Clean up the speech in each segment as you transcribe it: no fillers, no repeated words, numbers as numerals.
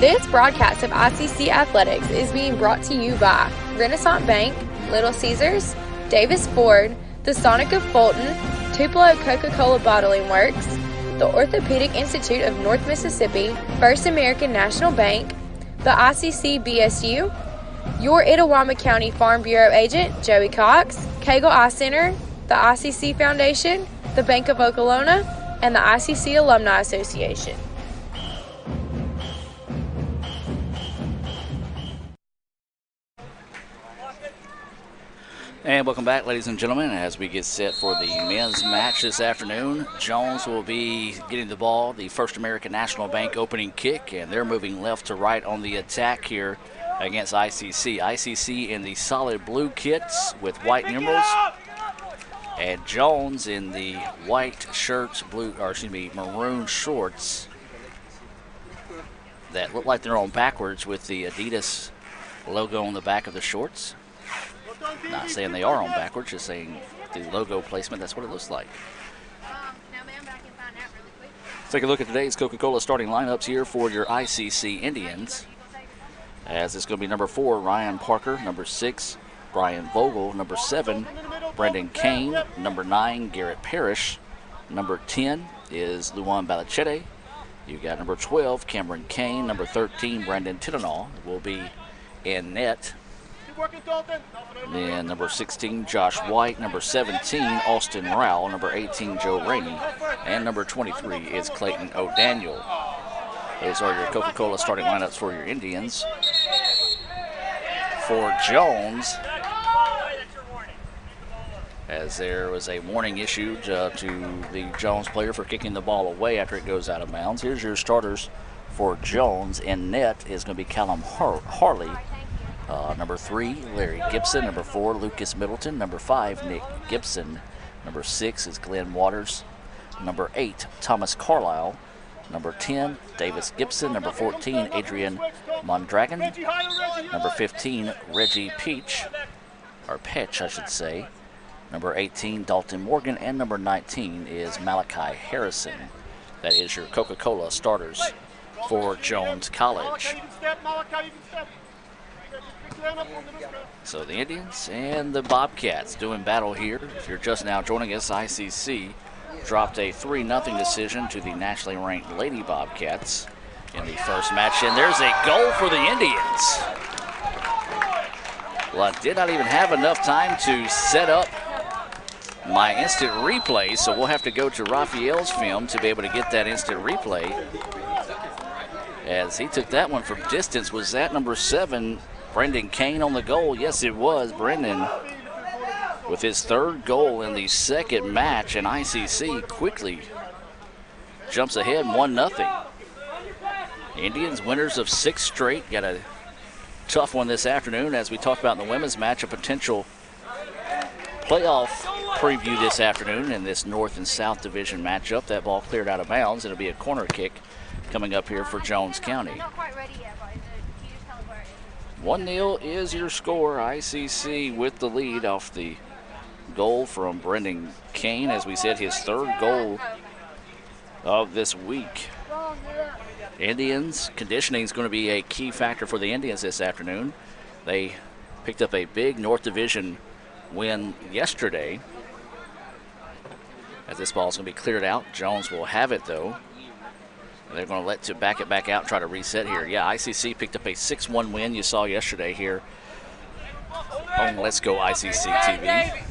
This broadcast of ICC Athletics is being brought to you by Renaissance Bank, Little Caesars, Davis Ford, the Sonic of Fulton, Tupelo Coca-Cola Bottling Works, the Orthopedic Institute of North Mississippi, First American National Bank, the ICC BSU, your Itawamba County Farm Bureau agent, Joey Cox, Cagle Eye Center, the ICC Foundation, the Bank of Okolona, and the ICC Alumni Association. And welcome back, ladies and gentlemen, as we get set for the men's match this afternoon. Jones will be getting the ball, the First American National Bank opening kick, and they're moving left to right on the attack here against ICC. ICC in the solid blue kits with white numerals, and Jones in the white shirts, maroon shorts that look like they're on backwards with the Adidas logo on the back of the shorts. Not saying they are on backwards, just saying the logo placement, that's what it looks like. Let's take a look at today's Coca-Cola starting lineups here for your ICC Indians. As it's going to be number 4, Ryan Parker, number 6, Brian Vogel, number 7, Brendan Kane, number 9, Garrett Parrish, number 10 is Luan Balichete. You got number 12, Cameron Kane, number 13, Brandon Tittenall will be in net. Then number 16, Josh White, number 17, Austin Rowell, number 18, Joe Rainey, and number 23 is Clayton O'Daniel. Those are your Coca-Cola starting lineups for your Indians. For Jones, as there was a warning issued to the Jones player for kicking the ball away after it goes out of bounds. Here's your starters for Jones. In net is going to be Callum Harley. Number 3, Larry Gibson. Number 4, Lucas Middleton. Number 5, Nick Gibson. Number 6 is Glenn Waters. Number 8, Thomas Carlisle. Number 10, Davis Gibson. Number 14, Adrian Mondragon. Number 15, Reggie Petch, I should say. Number 18, Dalton Morgan. And number 19 is Malachi Harrison. That is your Coca-Cola starters for Jones College. So the Indians and the Bobcats doing battle here. If you're just now joining us, ICC dropped a 3-0 decision to the nationally ranked Lady Bobcats in the first match. And there's a goal for the Indians. Well, I did not even have enough time to set up my instant replay, so we'll have to go to Raphael's film to be able to get that instant replay. As he took that one from distance. Was that number 7, Brendan Kane on the goal? Yes, it was. Brendan with his 3rd goal in the second match, and ICC quickly jumps ahead 1-0. Indians winners of 6 straight. Got a tough one this afternoon, as we talked about in the women's match, a potential playoff preview this afternoon in this North and South Division matchup. That ball cleared out of bounds. It'll be a corner kick coming up here for Jones County. 1-0 is your score. ICC with the lead off the goal from Brendan Kane. As we said, his 3rd goal of this week. Indians, conditioning is going to be a key factor for the Indians this afternoon. They picked up a big North Division win yesterday. As this ball is going to be cleared out, Jones will have it though. They're going to let to back it back out and try to reset here. Yeah, ICC picked up a 6-1 win you saw yesterday here on Let's Go ICC TV.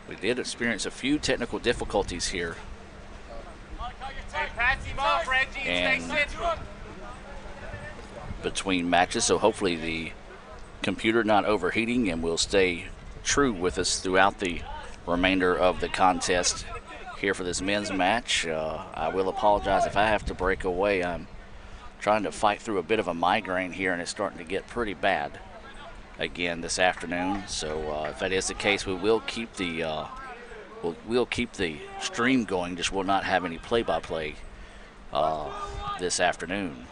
We did experience a few technical difficulties here. And between matches, so hopefully the computer not overheating and will stay true with us throughout the remainder of the contest here for this men's match. I will apologize if I have to break away. I'm trying to fight through a bit of a migraine here, and it's starting to get pretty bad again this afternoon. So if that is the case, we will keep the we'll keep the stream going. Just will not have any play-by-play this afternoon.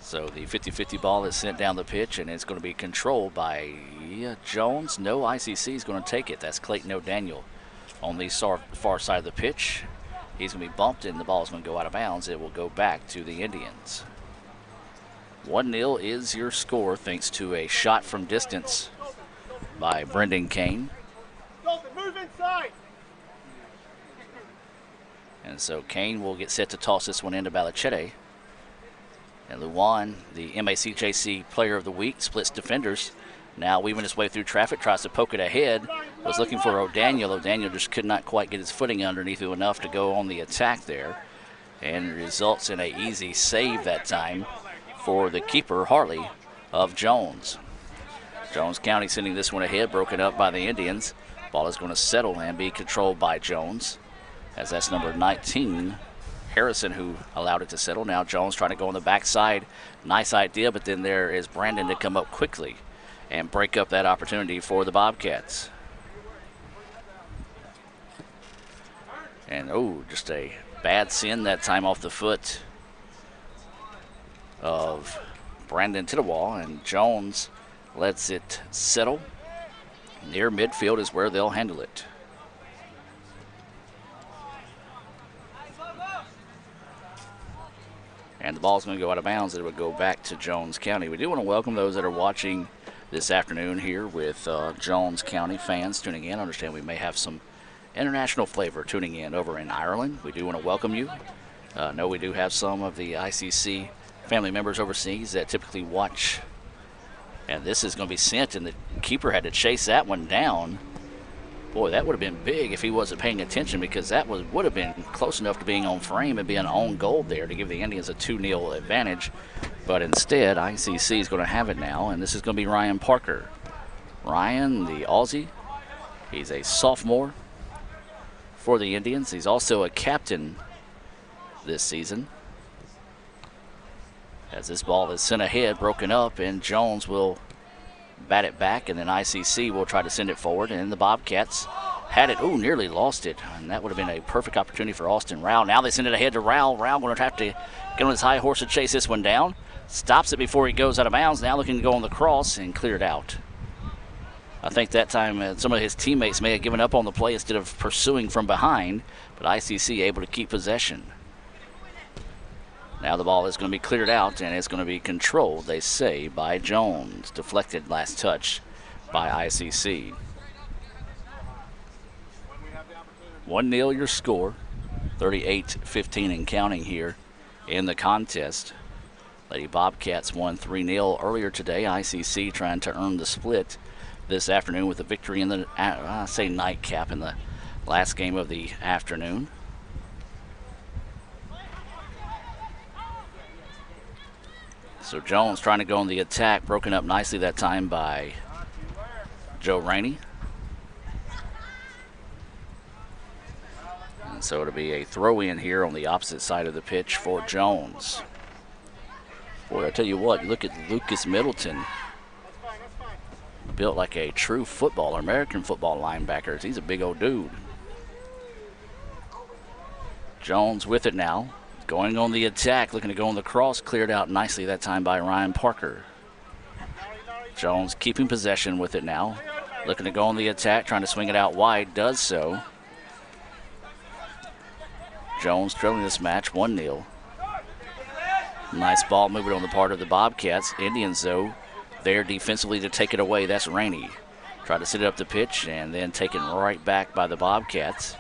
So the 50-50 ball is sent down the pitch, and it's going to be controlled by Jones. No, ICC is going to take it. That's Clayton O'Daniel on the far side of the pitch. He's going to be bumped, and the ball is going to go out of bounds. It will go back to the Indians. 1-0 is your score, thanks to a shot from distance by Brendan Kane. Move inside. And so Kane will get set to toss this one into Balichete. And Luwan, the MACJC Player of the Week, splits defenders. Now weaving his way through traffic, tries to poke it ahead. Was looking for O'Daniel. O'Daniel just could not quite get his footing underneath it enough to go on the attack there. And it results in an easy save that time for the keeper, Harley, of Jones. Jones County sending this one ahead, broken up by the Indians. Ball is going to settle and be controlled by Jones, as that's number 19, Harrison, who allowed it to settle. Now Jones trying to go on the backside. Nice idea, but then there is Brandon to come up quickly and break up that opportunity for the Bobcats. And, oh, just a bad sin that time off the foot of Brandon Tidwell, and Jones lets it settle. Near midfield is where they'll handle it. And the ball's going to go out of bounds. It would go back to Jones County. We do want to welcome those that are watching this afternoon here with Jones County fans tuning in. I understand we may have some international flavor tuning in over in Ireland. We do want to welcome you. Know we do have some of the ICC family members overseas that typically watch. And this is going to be sent, and the keeper had to chase that one down. Boy, that would have been big if he wasn't paying attention, because that would have been close enough to being on frame and being on goal there to give the Indians a 2-0 advantage. But instead, ICC is going to have it now, and this is going to be Ryan Parker. Ryan, the Aussie, he's a sophomore for the Indians. He's also a captain this season. As this ball is sent ahead, broken up, and Jones will bat it back, and then ICC will try to send it forward, and the Bobcats had it. Ooh, nearly lost it, and that would have been a perfect opportunity for Austin Rao. Now they send it ahead to Rao. Rao going to have to get on his high horse to chase this one down. Stops it before he goes out of bounds. Now looking to go on the cross and clear it out. I think that time some of his teammates may have given up on the play instead of pursuing from behind, but ICC able to keep possession. Now the ball is going to be cleared out, and it's going to be controlled, they say, by Jones. Deflected last touch by ICC. 1-0 your score. 38-15 and counting here in the contest. Lady Bobcats won 3-0 earlier today. ICC trying to earn the split this afternoon with a victory in the, I say, nightcap in the last game of the afternoon. So Jones trying to go on the attack, broken up nicely that time by Joe Rainey. And so it'll be a throw in here on the opposite side of the pitch for Jones. Boy, I tell you what, look at Lucas Middleton. Built like a true football, American football linebacker. He's a big old dude. Jones with it now. Going on the attack, looking to go on the cross, cleared out nicely that time by Ryan Parker. Jones keeping possession with it now. Looking to go on the attack, trying to swing it out wide, does so. Jones trailing this match 1-0. Nice ball movement on the part of the Bobcats. Indians, though, there defensively to take it away. That's Rainey. Try to set it up the pitch and then taken right back by the Bobcats.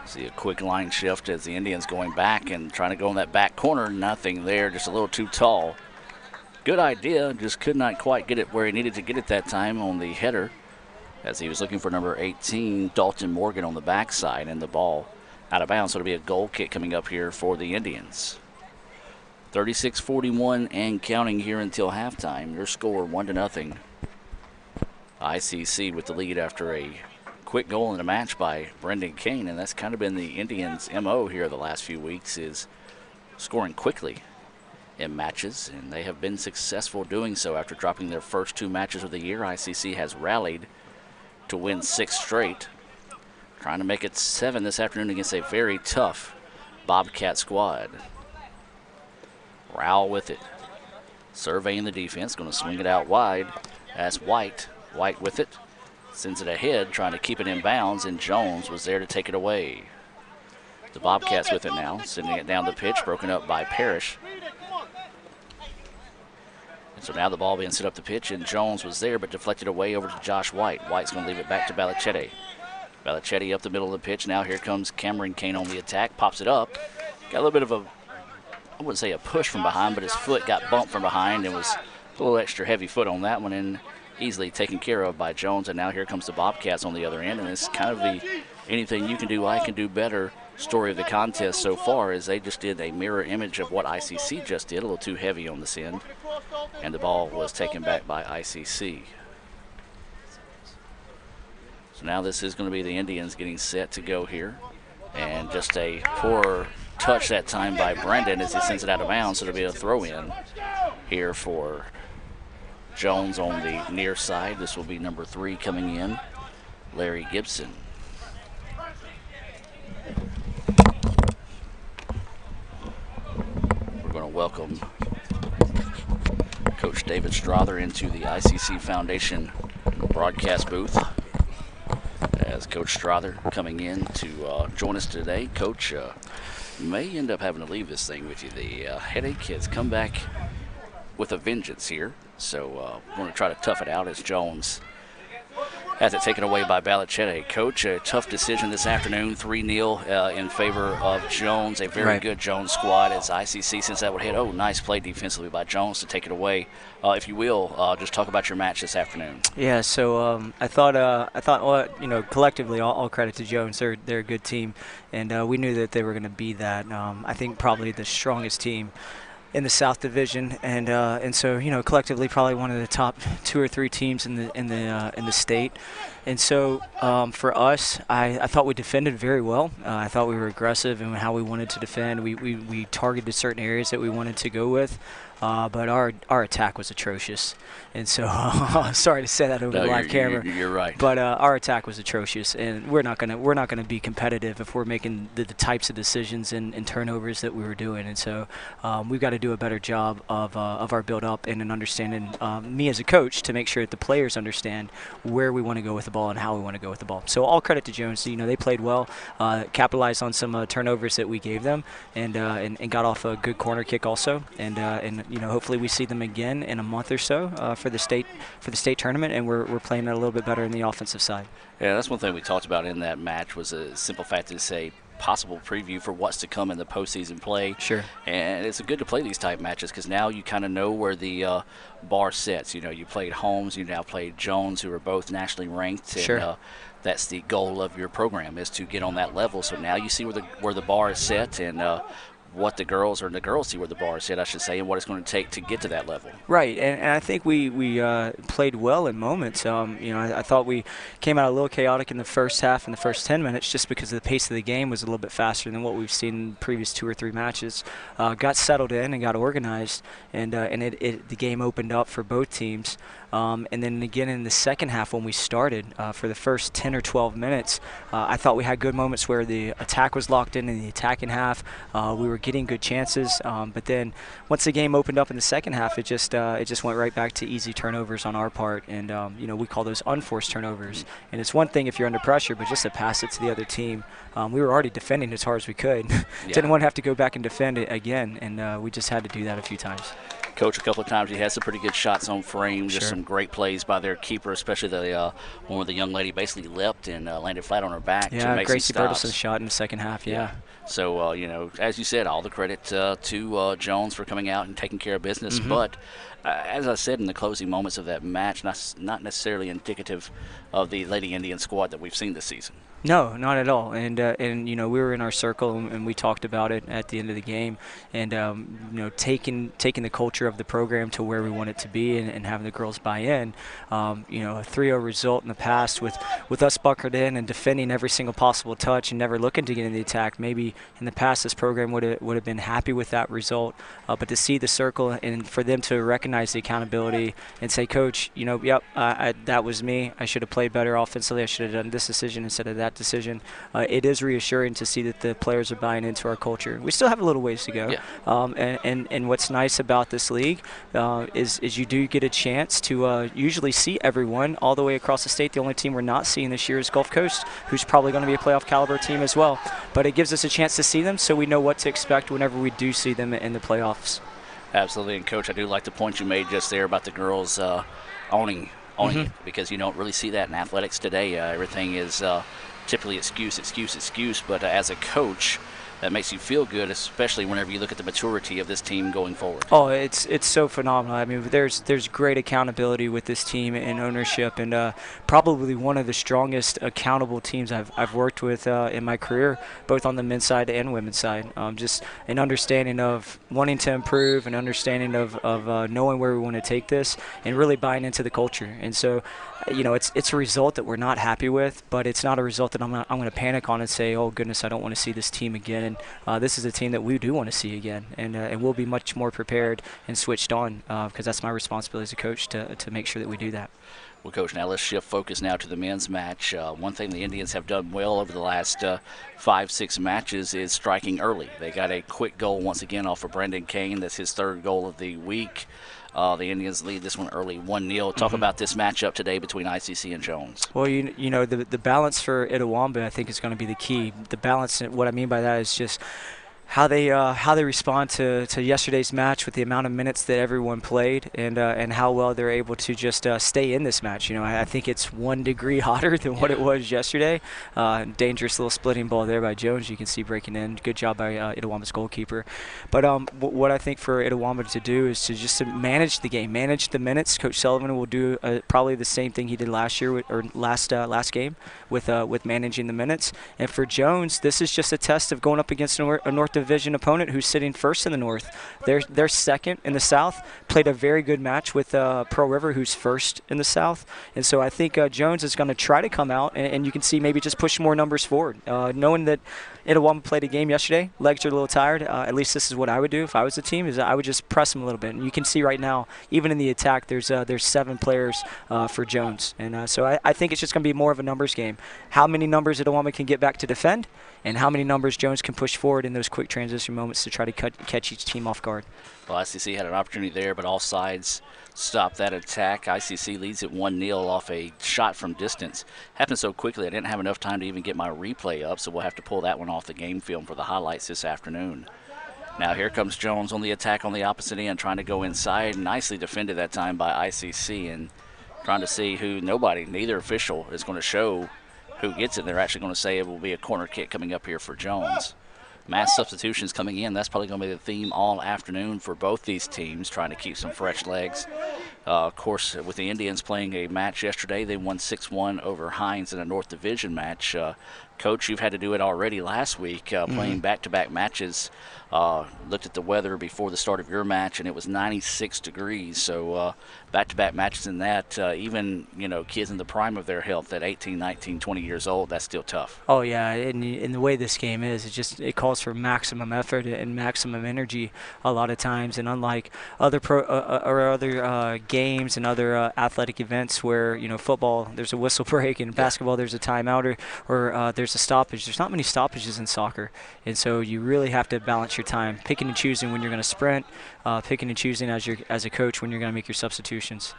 See a quick line shift as the Indians going back and trying to go in that back corner. Nothing there, just a little too tall. Good idea, just could not quite get it where he needed to get it that time on the header, as he was looking for number 18, Dalton Morgan, on the backside, and the ball out of bounds. So it'll be a goal kick coming up here for the Indians. 36-41 and counting here until halftime. Your score 1-0. ICC with the lead after a quick goal in the match by Brendan Kane, and that's kind of been the Indians' MO here the last few weeks, is scoring quickly in matches, and they have been successful doing so. After dropping their first 2 matches of the year, ICC has rallied to win 6 straight, trying to make it 7 this afternoon against a very tough Bobcat squad. Rowell with it, surveying the defense, going to swing it out wide. That's White. White with it. sends it ahead, trying to keep it in bounds, and Jones was there to take it away. The Bobcats with it now, sending it down the pitch, broken up by Parrish. And so now the ball being set up the pitch, and Jones was there, but deflected away over to Josh White. White's going to leave it back to Balichetti. Balichetti up the middle of the pitch. Now here comes Cameron Kane on the attack, pops it up. Got a little bit of a, I wouldn't say a push from behind, but his foot got bumped from behind and was a little extra heavy foot on that one, and easily taken care of by Jones. And now here comes the Bobcats on the other end, and it's kind of the anything you can do, I can do better story of the contest so far, as they just did a mirror image of what ICC just did, a little too heavy on this end, and the ball was taken back by ICC. So now this is going to be the Indians getting set to go here, and just a poor touch that time by Brendan as he sends it out of bounds, so it'll be a throw in here for Jones on the near side. This will be number 3 coming in, Larry Gibson. We're going to welcome Coach David Strother into the ICC Foundation broadcast booth, as Coach Strother coming in to join us today. Coach, may end up having to leave this thing with you. The headache has come back with a vengeance here, so we're going to try to tough it out as Jones has it taken away by Balichetti. Coach, a tough decision this afternoon, 3-0 in favor of Jones. A very good Jones squad as ICC sends that one hit. Oh, nice play defensively by Jones to take it away. If you will, just talk about your match this afternoon. Yeah, so I thought, well, collectively, all credit to Jones. They're a good team, and we knew that they were going to be that. I think probably the strongest team in the South Division, and so collectively probably one of the top 2 or 3 teams in the state. And so for us, I thought we defended very well. I thought we were aggressive in how we wanted to defend. We targeted certain areas that we wanted to go with. But our attack was atrocious, and so sorry to say that over the live camera. You're right. But our attack was atrocious, and we're not gonna be competitive if we're making the types of decisions and turnovers that we were doing. And so we've got to do a better job of our build up and an understanding. Me as a coach, to make sure that the players understand where we want to go with the ball and how we want to go with the ball. So all credit to Jones. They played well, capitalized on some turnovers that we gave them, and got off a good corner kick also, and hopefully we see them again in a month or so for the state tournament, and we're playing it a little bit better in the offensive side. Yeah, that's one thing we talked about in that match, was a simple fact to say possible preview for what's to come in the postseason play. Sure. And it's good to play these type matches because now you kind of know where the bar sets. You played Holmes, you now played Jones, who are both nationally ranked. And, sure. That's the goal of your program, is to get on that level. So now you see where the bar is set, and what the girls see where the bar is set, I should say, and what it's going to take to get to that level. Right, and I think we played well in moments. I thought we came out a little chaotic in the first half and the first 10 minutes, just because the pace of the game was a little bit faster than what we've seen in the previous 2 or 3 matches. Got settled in and got organized, and the game opened up for both teams. And then again in the second half, when we started, for the first 10 or 12 minutes, I thought we had good moments where the attack was locked in the attacking half. We were getting good chances, but then once the game opened up in the second half, it just went right back to easy turnovers on our part, and we call those unforced turnovers. And it's one thing if you're under pressure, but just to pass it to the other team. We were already defending as hard as we could. Didn't want to have to go back and defend it again, and we just had to do that a few times. Coach, a couple of times he had some pretty good shots on frame, just sure. some great plays by their keeper, especially the one where the young lady basically leapt and landed flat on her back to make Gracie some stops. Bertelsen shot in the second half, yeah. So, as you said, all the credit to Jones for coming out and taking care of business. Mm-hmm. But as I said in the closing moments of that match, not necessarily indicative of the Lady Indian squad that we've seen this season. No, not at all. And we were in our circle, and we talked about it at the end of the game, and taking the culture of the program to where we want it to be, and having the girls buy in. A 3-0 result in the past with us bucketed in and defending every single possible touch and never looking to get in the attack. Maybe in the past this program would have been happy with that result, but to see the circle and for them to recognize recognize the accountability and say, Coach, yep, that was me. I should have played better offensively. I should have done this decision instead of that decision. It is reassuring to see that the players are buying into our culture. We still have a little ways to go. Yeah. And what's nice about this league is you do get a chance to usually see everyone all the way across the state. The only team we're not seeing this year is Gulf Coast, who's probably going to be a playoff caliber team as well. But it gives us a chance to see them so we know what to expect whenever we do see them in the playoffs. Absolutely. And, Coach, I do like the point you made just there about the girls owning it, because you don't really see that in athletics today. Everything is typically excuse. But as a coach, that makes you feel good, especially whenever you look at the maturity of this team going forward. Oh, it's so phenomenal. I mean, there's great accountability with this team and ownership, and probably one of the strongest accountable teams I've worked with in my career, both on the men's side and women's side. Just an understanding of wanting to improve, an understanding of knowing where we want to take this, and really buying into the culture. And so, it's a result that we're not happy with, but it's not a result that I'm going to panic on and say, oh goodness, I don't want to see this team again. And this is a team that we do want to see again, and we'll be much more prepared and switched on, because that's my responsibility as a coach to make sure that we do that. Well, Coach, now let's shift focus now to the men's match. One thing the Indians have done well over the last 5-6 matches is striking early. They got a quick goal once again off of Brendan Kane. That's his third goal of the week. The Indians lead this one early 1-0. Talk about this matchup today between ICC and Jones. Well, the balance for Itawamba, I think, is going to be the key. The balance, what I mean by that is just how they respond to yesterday's match with the amount of minutes that everyone played, and how well they're able to just stay in this match. I think it's 1 degree hotter than what it was yesterday. Dangerous little splitting ball there by Jones. You can see breaking in. Good job by Itawamba's goalkeeper. But what I think for Itawamba to do is to manage the game, manage the minutes. Coach Sullivan will do probably the same thing he did last year last game with managing the minutes. And for Jones, this is just a test of going up against a North Division opponent who's sitting first in the North. They're second in the South. Played a very good match with Pearl River, who's first in the South. And so I think Jones is going to try to come out, and you can see maybe just push more numbers forward. Knowing that Itawamba played a game yesterday, legs are a little tired. At least this is what I would do if I was the team, is I would just press them a little bit. And you can see right now, even in the attack, there's 7 players for Jones. And so I think it's just going to be more of a numbers game. How many numbers Itawamba can get back to defend, and how many numbers Jones can push forward in those quick transition moments to try to catch each team off guard. Well, ICC had an opportunity there, but all sides stopped that attack. ICC leads at 1-0 off a shot from distance. Happened so quickly I didn't have enough time to even get my replay up, so we'll have to pull that one off the game film for the highlights this afternoon. Now here comes Jones on the attack on the opposite end, trying to go inside. Nicely defended that time by ICC, and trying to see neither official is going to show who gets it. They're actually going to say it will be a corner kick coming up here for Jones. Mass substitutions coming in. That's probably going to be the theme all afternoon for both these teams, trying to keep some fresh legs. Of course, with the Indians playing a match yesterday, they won 6-1 over Hines in a North Division match. Coach, you've had to do it already last week, playing back-to-back matches. Looked at the weather before the start of your match, and it was 96 degrees. So back-to-back matches in that, even kids in the prime of their health at 18, 19, 20 years old, that's still tough. Oh yeah, and the way this game is, it calls for maximum effort and maximum energy a lot of times. And unlike other games and other athletic events where football there's a whistle break, and basketball there's a timeout or there's a stoppage. There's not many stoppages in soccer, and so you really have to balance your time, picking and choosing when you're going to sprint, picking and choosing as a coach when you're going to make your substitutions.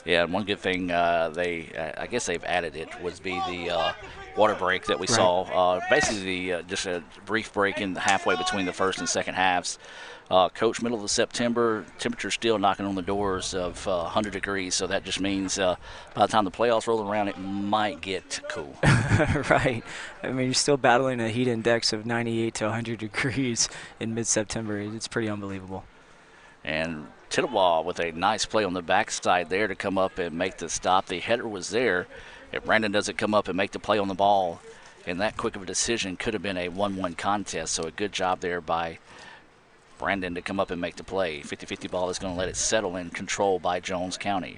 Yeah, and one good thing I guess they've added it would be the water break that we saw. Basically, just a brief break in halfway between the first and second halves. Coach, middle of September, temperature still knocking on the doors of 100 degrees, so that just means by the time the playoffs roll around, it might get cool. Right. I mean, you're still battling a heat index of 98 to 100 degrees in mid-September. It's pretty unbelievable. And Tittabaugh with a nice play on the backside there to come up and make the stop. The header was there. If Brandon doesn't come up and make the play on the ball, and that quick of a decision could have been a 1-1 contest, so a good job there by Brandon to come up and make the play. 50-50 ball is going to let it settle in control by Jones County.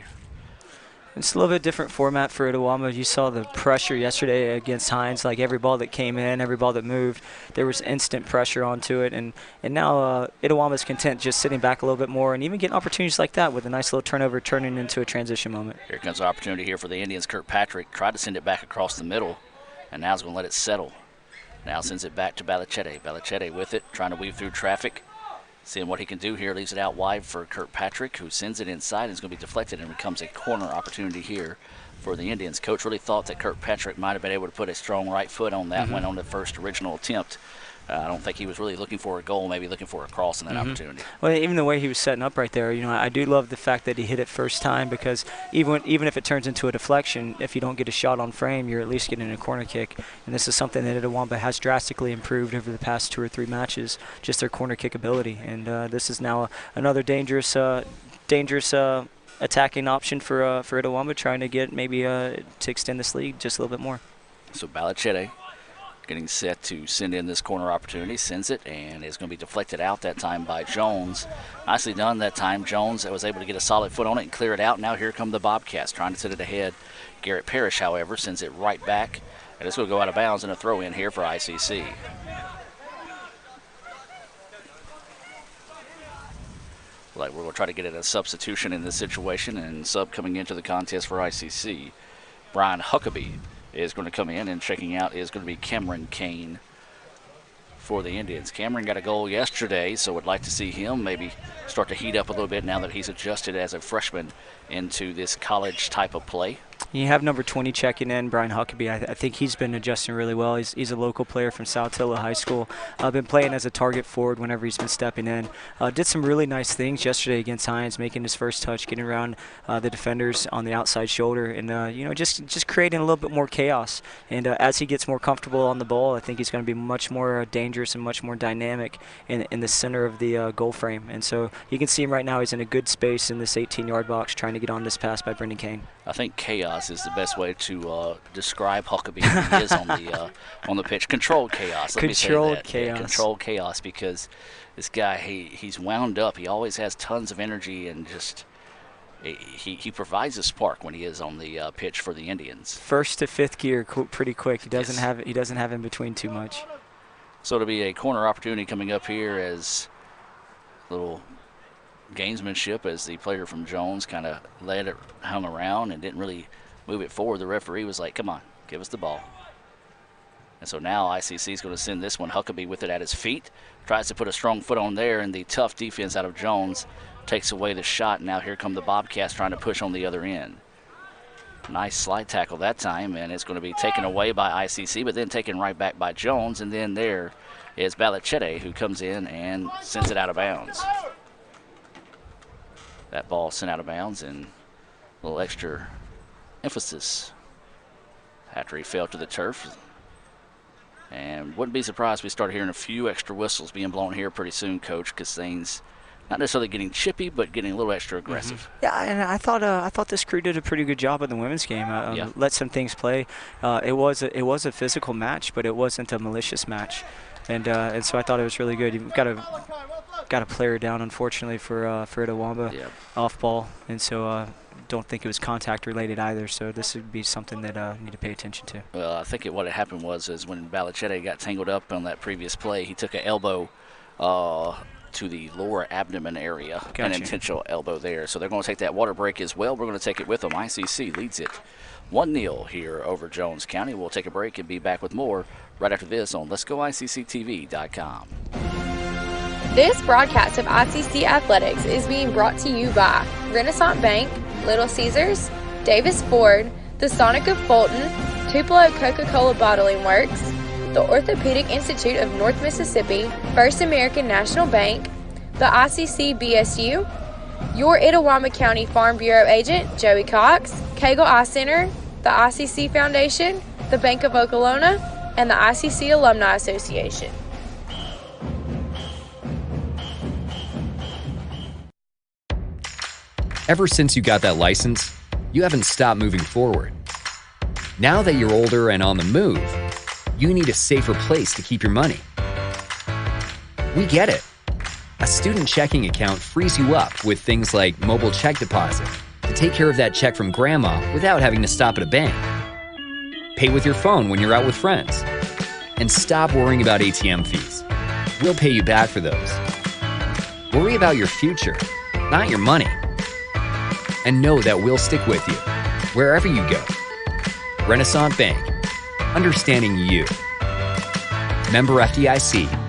It's a little bit different format for Itawamba. You saw the pressure yesterday against Hines. Like every ball that came in, every ball that moved, there was instant pressure onto it. And now Itawamba's content just sitting back a little bit more and even getting opportunities like that with a nice little turnover turning into a transition moment. Here comes the opportunity here for the Indians. Kirkpatrick tried to send it back across the middle, and now he's going to let it settle. Now sends it back to Balichete. Balichete with it, trying to weave through traffic. Seeing what he can do here, leaves it out wide for Kirkpatrick, who sends it inside and is going to be deflected and becomes a corner opportunity here for the Indians. Coach really thought that Kirkpatrick might have been able to put a strong right foot on that one on the first original attempt. I don't think he was really looking for a goal, maybe looking for a cross in that opportunity. Well, even the way he was setting up right there, I do love the fact that he hit it first time, because even if it turns into a deflection, if you don't get a shot on frame, you're at least getting a corner kick. And this is something that Itawamba has drastically improved over the past 2 or 3 matches, just their corner kick ability. And this is now another dangerous attacking option for Itawamba, trying to get maybe to extend this lead just a little bit more. So Balichete getting set to send in this corner opportunity, sends it, and it's going to be deflected out that time by Jones. Nicely done that time. Jones was able to get a solid foot on it and clear it out. Now here come the Bobcats trying to send it ahead. Garrett Parrish, however, sends it right back, and it's going to go out of bounds and a throw in here for ICC. Like we're going to try to get a substitution in this situation, and sub coming into the contest for ICC, Brian Huckabee is going to come in, and checking out is going to be Cameron Kane for the Indians. Cameron got a goal yesterday, so would like to see him maybe start to heat up a little bit now that he's adjusted as a freshman into this college type of play. You have number 20 checking in, Brian Huckabee. I think he's been adjusting really well. He's a local player from Saltillo High School. Been playing as a target forward whenever he's been stepping in. Did some really nice things yesterday against Hines, making his first touch, getting around the defenders on the outside shoulder, and just creating a little bit more chaos. And as he gets more comfortable on the ball, I think he's going to be much more dangerous and much more dynamic in the center of the goal frame. And so you can see him right now. He's in a good space in this 18-yard box, trying to get on this pass by Brendan Kane. I think chaos is the best way to describe Huckabee when he is on the pitch. Controlled chaos. Controlled chaos. Yeah, controlled chaos, because this guy, he's wound up. He always has tons of energy, and just he provides a spark when he is on the pitch for the Indians. First to fifth gear, pretty quick. He doesn't have in between too much. So it'll be a corner opportunity coming up here, as little gamesmanship as the player from Jones kind of let it hung around and didn't really move it forward. The referee was like, come on, give us the ball. And so now ICC is going to send this one. Huckabee with it at his feet, tries to put a strong foot on there, and the tough defense out of Jones takes away the shot. Now here come the Bobcats trying to push on the other end. Nice slide tackle that time, and it's going to be taken away by ICC, but then taken right back by Jones. And then there is Balichete, who comes in and sends it out of bounds. That ball sent out of bounds, and a little extra emphasis after he fell to the turf. And wouldn't be surprised if we start hearing a few extra whistles being blown here pretty soon, Coach, because things not necessarily getting chippy, but getting a little extra aggressive. Yeah, and I thought this crew did a pretty good job in the women's game. Let some things play. It was a physical match, but it wasn't a malicious match, and so I thought it was really good. You've got a player down, unfortunately, for Itawamba, off ball, and so don't think it was contact related either. So this would be something that need to pay attention to. Well, I think what had happened was when Balichete got tangled up on that previous play, he took an elbow to the lower abdomen area, Gotcha. An intentional elbow there. So they're going to take that water break as well. We're going to take it with them. ICC leads it 1-0 here over Jones County. We'll take a break and be back with more right after this on Let'sGoICCTV.com. This broadcast of ICC Athletics is being brought to you by Renaissance Bank, Little Caesars, Davis Ford, the Sonic of Fulton, Tupelo Coca-Cola Bottling Works, the Orthopedic Institute of North Mississippi, First American National Bank, the ICC BSU, your Itawamba County Farm Bureau agent, Joey Cox, Cagle Eye Center, the ICC Foundation, the Bank of Okolona, and the ICC Alumni Association. Ever since you got that license, you haven't stopped moving forward. Now that you're older and on the move, you need a safer place to keep your money. We get it. A student checking account frees you up with things like mobile check deposit, and take care of that check from grandma without having to stop at a bank. Pay with your phone when you're out with friends. And stop worrying about ATM fees. We'll pay you back for those. Worry about your future, not your money. And know that we'll stick with you, wherever you go. Renaissance Bank, understanding you. Member FDIC.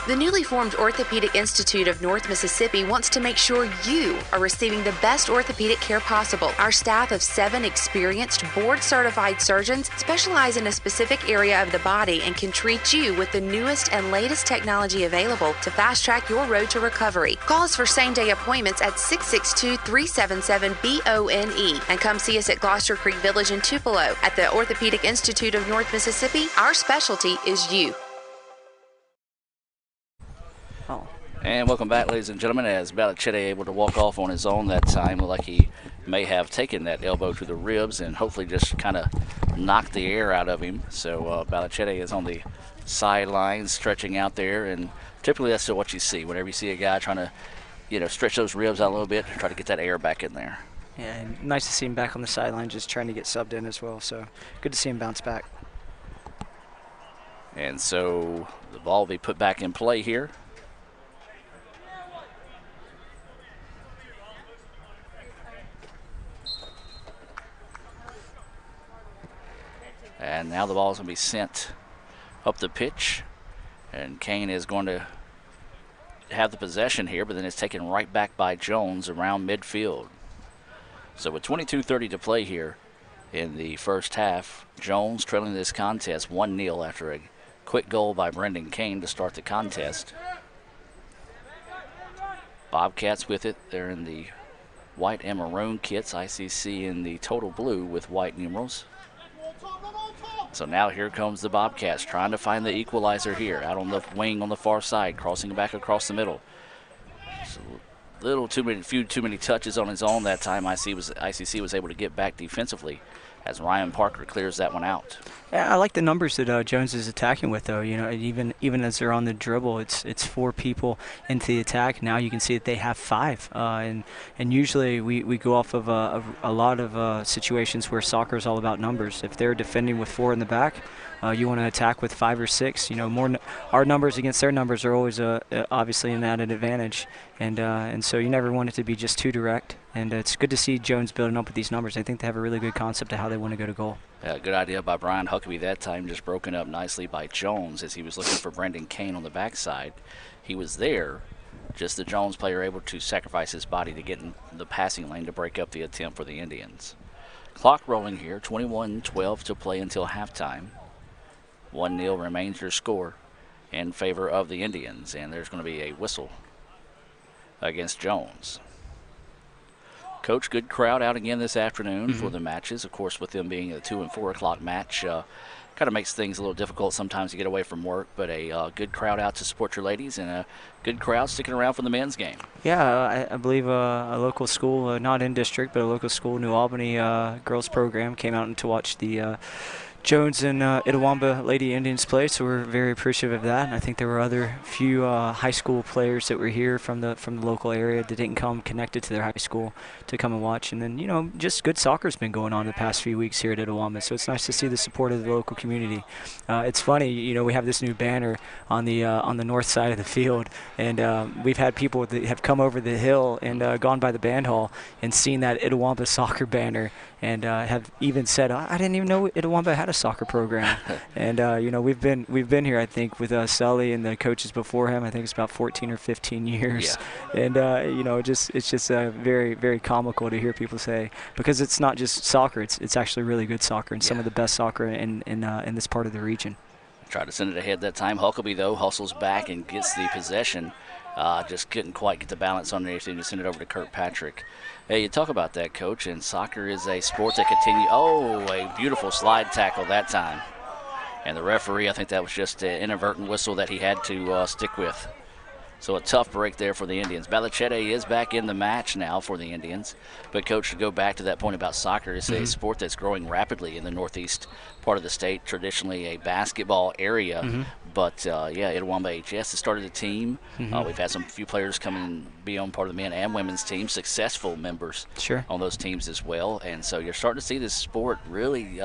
The newly formed Orthopedic Institute of North Mississippi wants to make sure you are receiving the best orthopedic care possible. Our staff of 7 experienced, board-certified surgeons specialize in a specific area of the body and can treat you with the newest and latest technology available to fast-track your road to recovery. Call us for same-day appointments at 662-377-BONE and come see us at Gloucester Creek Village in Tupelo. At the Orthopedic Institute of North Mississippi, our specialty is you. And welcome back, ladies and gentlemen, as Balichete able to walk off on his own that time. Looked like he may have taken that elbow to the ribs and hopefully just kind of knocked the air out of him. So Balichete is on the sidelines stretching out there, and typically that's what you see whenever you see a guy trying to, stretch those ribs out a little bit, try to get that air back in there. Yeah, and nice to see him back on the sideline just trying to get subbed in as well. So good to see him bounce back. And so the ball will be put back in play here. And now the ball is going to be sent up the pitch. And Kane is going to have the possession here, but then it's taken right back by Jones around midfield. So with 22:30 to play here in the first half, Jones trailing this contest 1-0 after a quick goal by Brendan Kane to start the contest. Bobcats with it. They're in the white and maroon kits. ICC in the total blue with white numerals. So now here comes the Bobcats trying to find the equalizer here out on the wing on the far side, crossing back across the middle. So few too many touches on his own that time. ICC was able to get back defensively as Ryan Parker clears that one out. Yeah, I like the numbers that Jones is attacking with, though. Even as they're on the dribble, it's 4 people into the attack. Now you can see that they have 5, and usually we go off of a lot of situations where soccer is all about numbers. If they're defending with 4 in the back, you want to attack with 5 or 6. Our numbers against their numbers are always obviously an added advantage, and so you never want it to be just too direct. And it's good to see Jones building up with these numbers. I think they have a really good concept of how they want to go to goal. Yeah, good idea by Brian Huckabee that time, just broken up nicely by Jones as he was looking for Brendan Kane on the backside. He was there, just the Jones player able to sacrifice his body to get in the passing lane to break up the attempt for the Indians. Clock rolling here, 21-12 to play until halftime. 1-0 remains your score in favor of the Indians, and there's going to be a whistle against Jones. Coach, good crowd out again this afternoon for the matches. Of course, with them being a 2 and 4 o'clock match, kind of makes things a little difficult sometimes to get away from work, but a good crowd out to support your ladies and a good crowd sticking around for the men's game. Yeah, I believe a local school, not in district, but a local school, New Albany girls program, came out to watch the Jones and Itawamba Lady Indians play, so we're very appreciative of that. And I think there were other few high school players that were here from the local area that didn't come connected to their high school to come and watch. And then just good soccer's been going on the past few weeks here at Itawamba, so it's nice to see the support of the local community. It's funny, we have this new banner on the north side of the field, and we've had people that have come over the hill and gone by the band hall and seen that Itawamba soccer banner, and have even said, I didn't even know Itawamba had a soccer program. And we've been here, I think, with Sully and the coaches before him. I think it's about 14 or 15 years. Yeah. And it's just very, very comical to hear people say, because it's not just soccer, it's actually really good soccer and some of the best soccer in this part of the region. Tried to send it ahead that time. Huckabee, though, hustles back and gets the possession. Just couldn't quite get the balance on anything to send it over to Kirkpatrick. Hey, you talk about that, Coach, and soccer is a sport that continues. Oh, a beautiful slide tackle that time. And the referee, I think that was just an inadvertent whistle that he had to stick with. So a tough break there for the Indians. Balichete is back in the match now for the Indians. But, Coach, to go back to that point about soccer, it's a sport that's growing rapidly in the northeast part of the state, traditionally a basketball area. But, yeah, Itawamba HS has started a team. We've had some few players come and be on part of the men and women's team, successful members on those teams as well. And so you're starting to see this sport really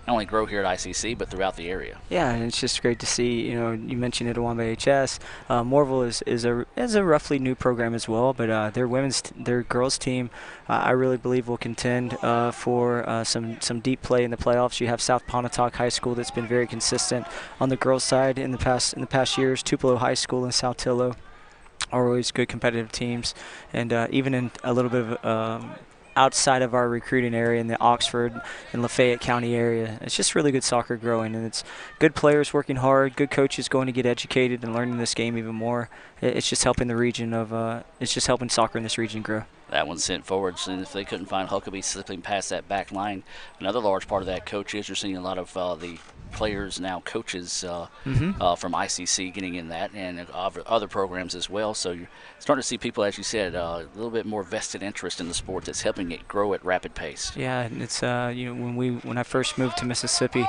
not only grow here at ICC, but throughout the area. Yeah, and it's just great to see. You know, you mentioned Itawamba HS. Morville is a roughly new program as well, but their girls team, I really believe will contend for some deep play in the playoffs. You have South Pontotoc High School that's been very consistent on the girls' side in the past years. Tupelo High School and South Tillo are always good competitive teams, and even in a little bit of outside of our recruiting area in the Oxford and Lafayette County area. It's just really good soccer growing, and it's good players working hard, good coaches going to get educated and learning this game even more. It's just helping the region it's just helping soccer in this region grow. That one sent forward, so if they couldn't find Huckabee slipping past that back line. Another large part of that, Coach, is you're seeing a lot of the players now, coaches from ICC getting in that, and other programs as well. So you're starting to see people, as you said, a little bit more vested interest in the sport that's helping it grow at rapid pace. Yeah, and it's when I first moved to Mississippi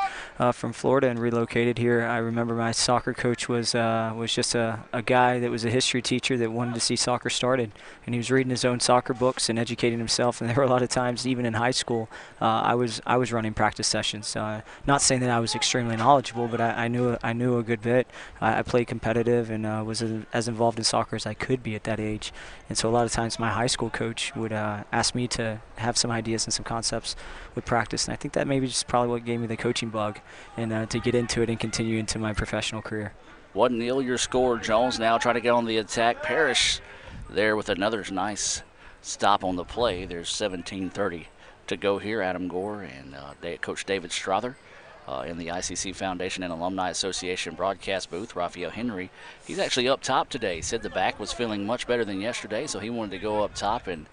from Florida and relocated here, I remember my soccer coach was just a guy that was a history teacher that wanted to see soccer started, and he was reading his own soccer books and educating himself. And there were a lot of times, even in high school, I was running practice sessions. Not saying that I was extremely knowledgeable, but I knew a good bit. I played competitive and was as involved in soccer as I could be at that age. And so a lot of times my high school coach would ask me to have some ideas and some concepts with practice. And I think that maybe just probably what gave me the coaching bug and to get into it and continue into my professional career. 1-0 your score. Jones now trying to get on the attack. Parrish there with another nice stop on the play. There's 17:30 to go here. Adam Gore and Coach David Strother in the ICC Foundation and Alumni Association broadcast booth. Raphael Henry, he's actually up top today. He said the back was feeling much better than yesterday, so he wanted to go up top and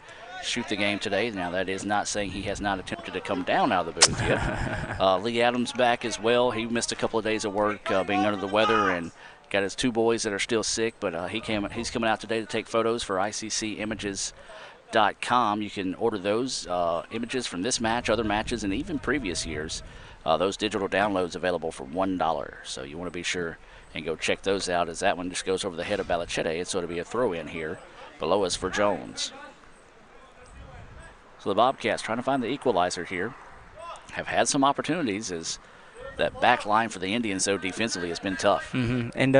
shoot the game today. Now, that is not saying he has not attempted to come down out of the booth yet. Lee Adams back as well. He missed a couple of days of work being under the weather and got his two boys that are still sick, but he's coming out today to take photos for ICCimages.com. You can order those images from this match, other matches, and even previous years. Those digital downloads available for $1. So you want to be sure and go check those out, as that one just goes over the head of Balichete. So it'll be a throw-in here below us for Jones. So the Bobcats trying to find the equalizer here. Have had some opportunities as that back line for the Indians, though, defensively has been tough. And,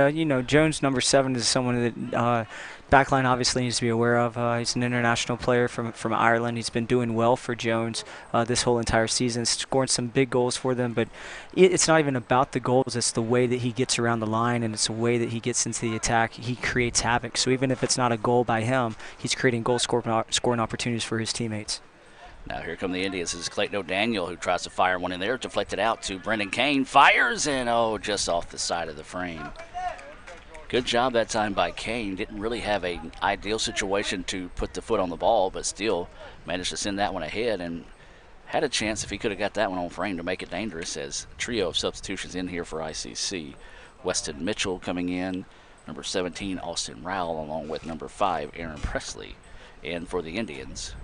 Jones, number 7, is someone that back line obviously needs to be aware of. He's an international player from Ireland. He's been doing well for Jones this whole entire season, scoring some big goals for them. But it's not even about the goals. It's the way that he gets around the line, and it's the way that he gets into the attack. He creates havoc. So even if it's not a goal by him, he's creating goal-scoring opportunities for his teammates. Now here come the Indians. This is Clayton O'Daniel who tries to fire one in there, deflected out to Brendan Kane. Fires, and just off the side of the frame. Good job that time by Kane. Didn't really have an ideal situation to put the foot on the ball, but still managed to send that one ahead and had a chance, if he could have got that one on frame, to make it dangerous. As a trio of substitutions in here for ICC. Weston Mitchell coming in, number 17, Austin Rowell, along with number 5, Aaron Presley. And for the Indians,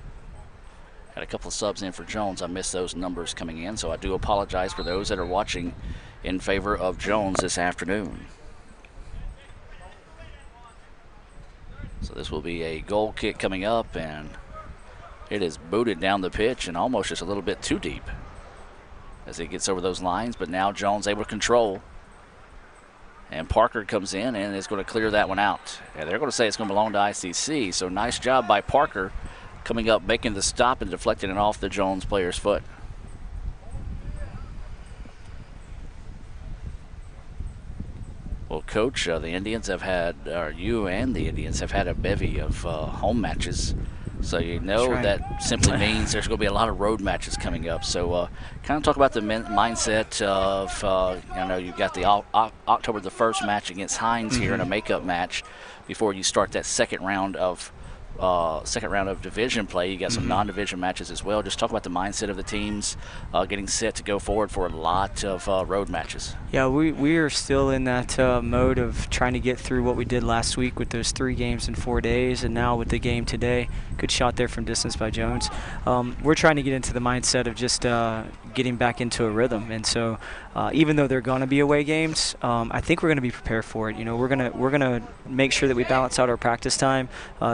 had a couple of subs in for Jones. I missed those numbers coming in, so I do apologize for those that are watching in favor of Jones this afternoon. So this will be a goal kick coming up, and it is booted down the pitch and almost just a little bit too deep as it gets over those lines. But now Jones able to control. And Parker comes in and is going to clear that one out. And they're going to say it's going to belong to ICC. So nice job by Parker coming up, making the stop and deflecting it off the Jones player's foot. Well, Coach, the Indians have had, or you and the Indians have had a bevy of home matches. So you know that simply means there's going to be a lot of road matches coming up. So kind of talk about the mindset of, you've got the October the 1st match against Hines here in a makeup match before you start that second round of second round of division play. You got some non-division matches as well. Just talk about the mindset of the teams getting set to go forward for a lot of road matches. Yeah, we are still in that mode of trying to get through what we did last week with those 3 games in 4 days, and now with the game today. Good shot there from distance by Jones. We're trying to get into the mindset of just getting back into a rhythm, and so even though they're going to be away games, I think we're going to be prepared for it. You know, we're gonna make sure that we balance out our practice time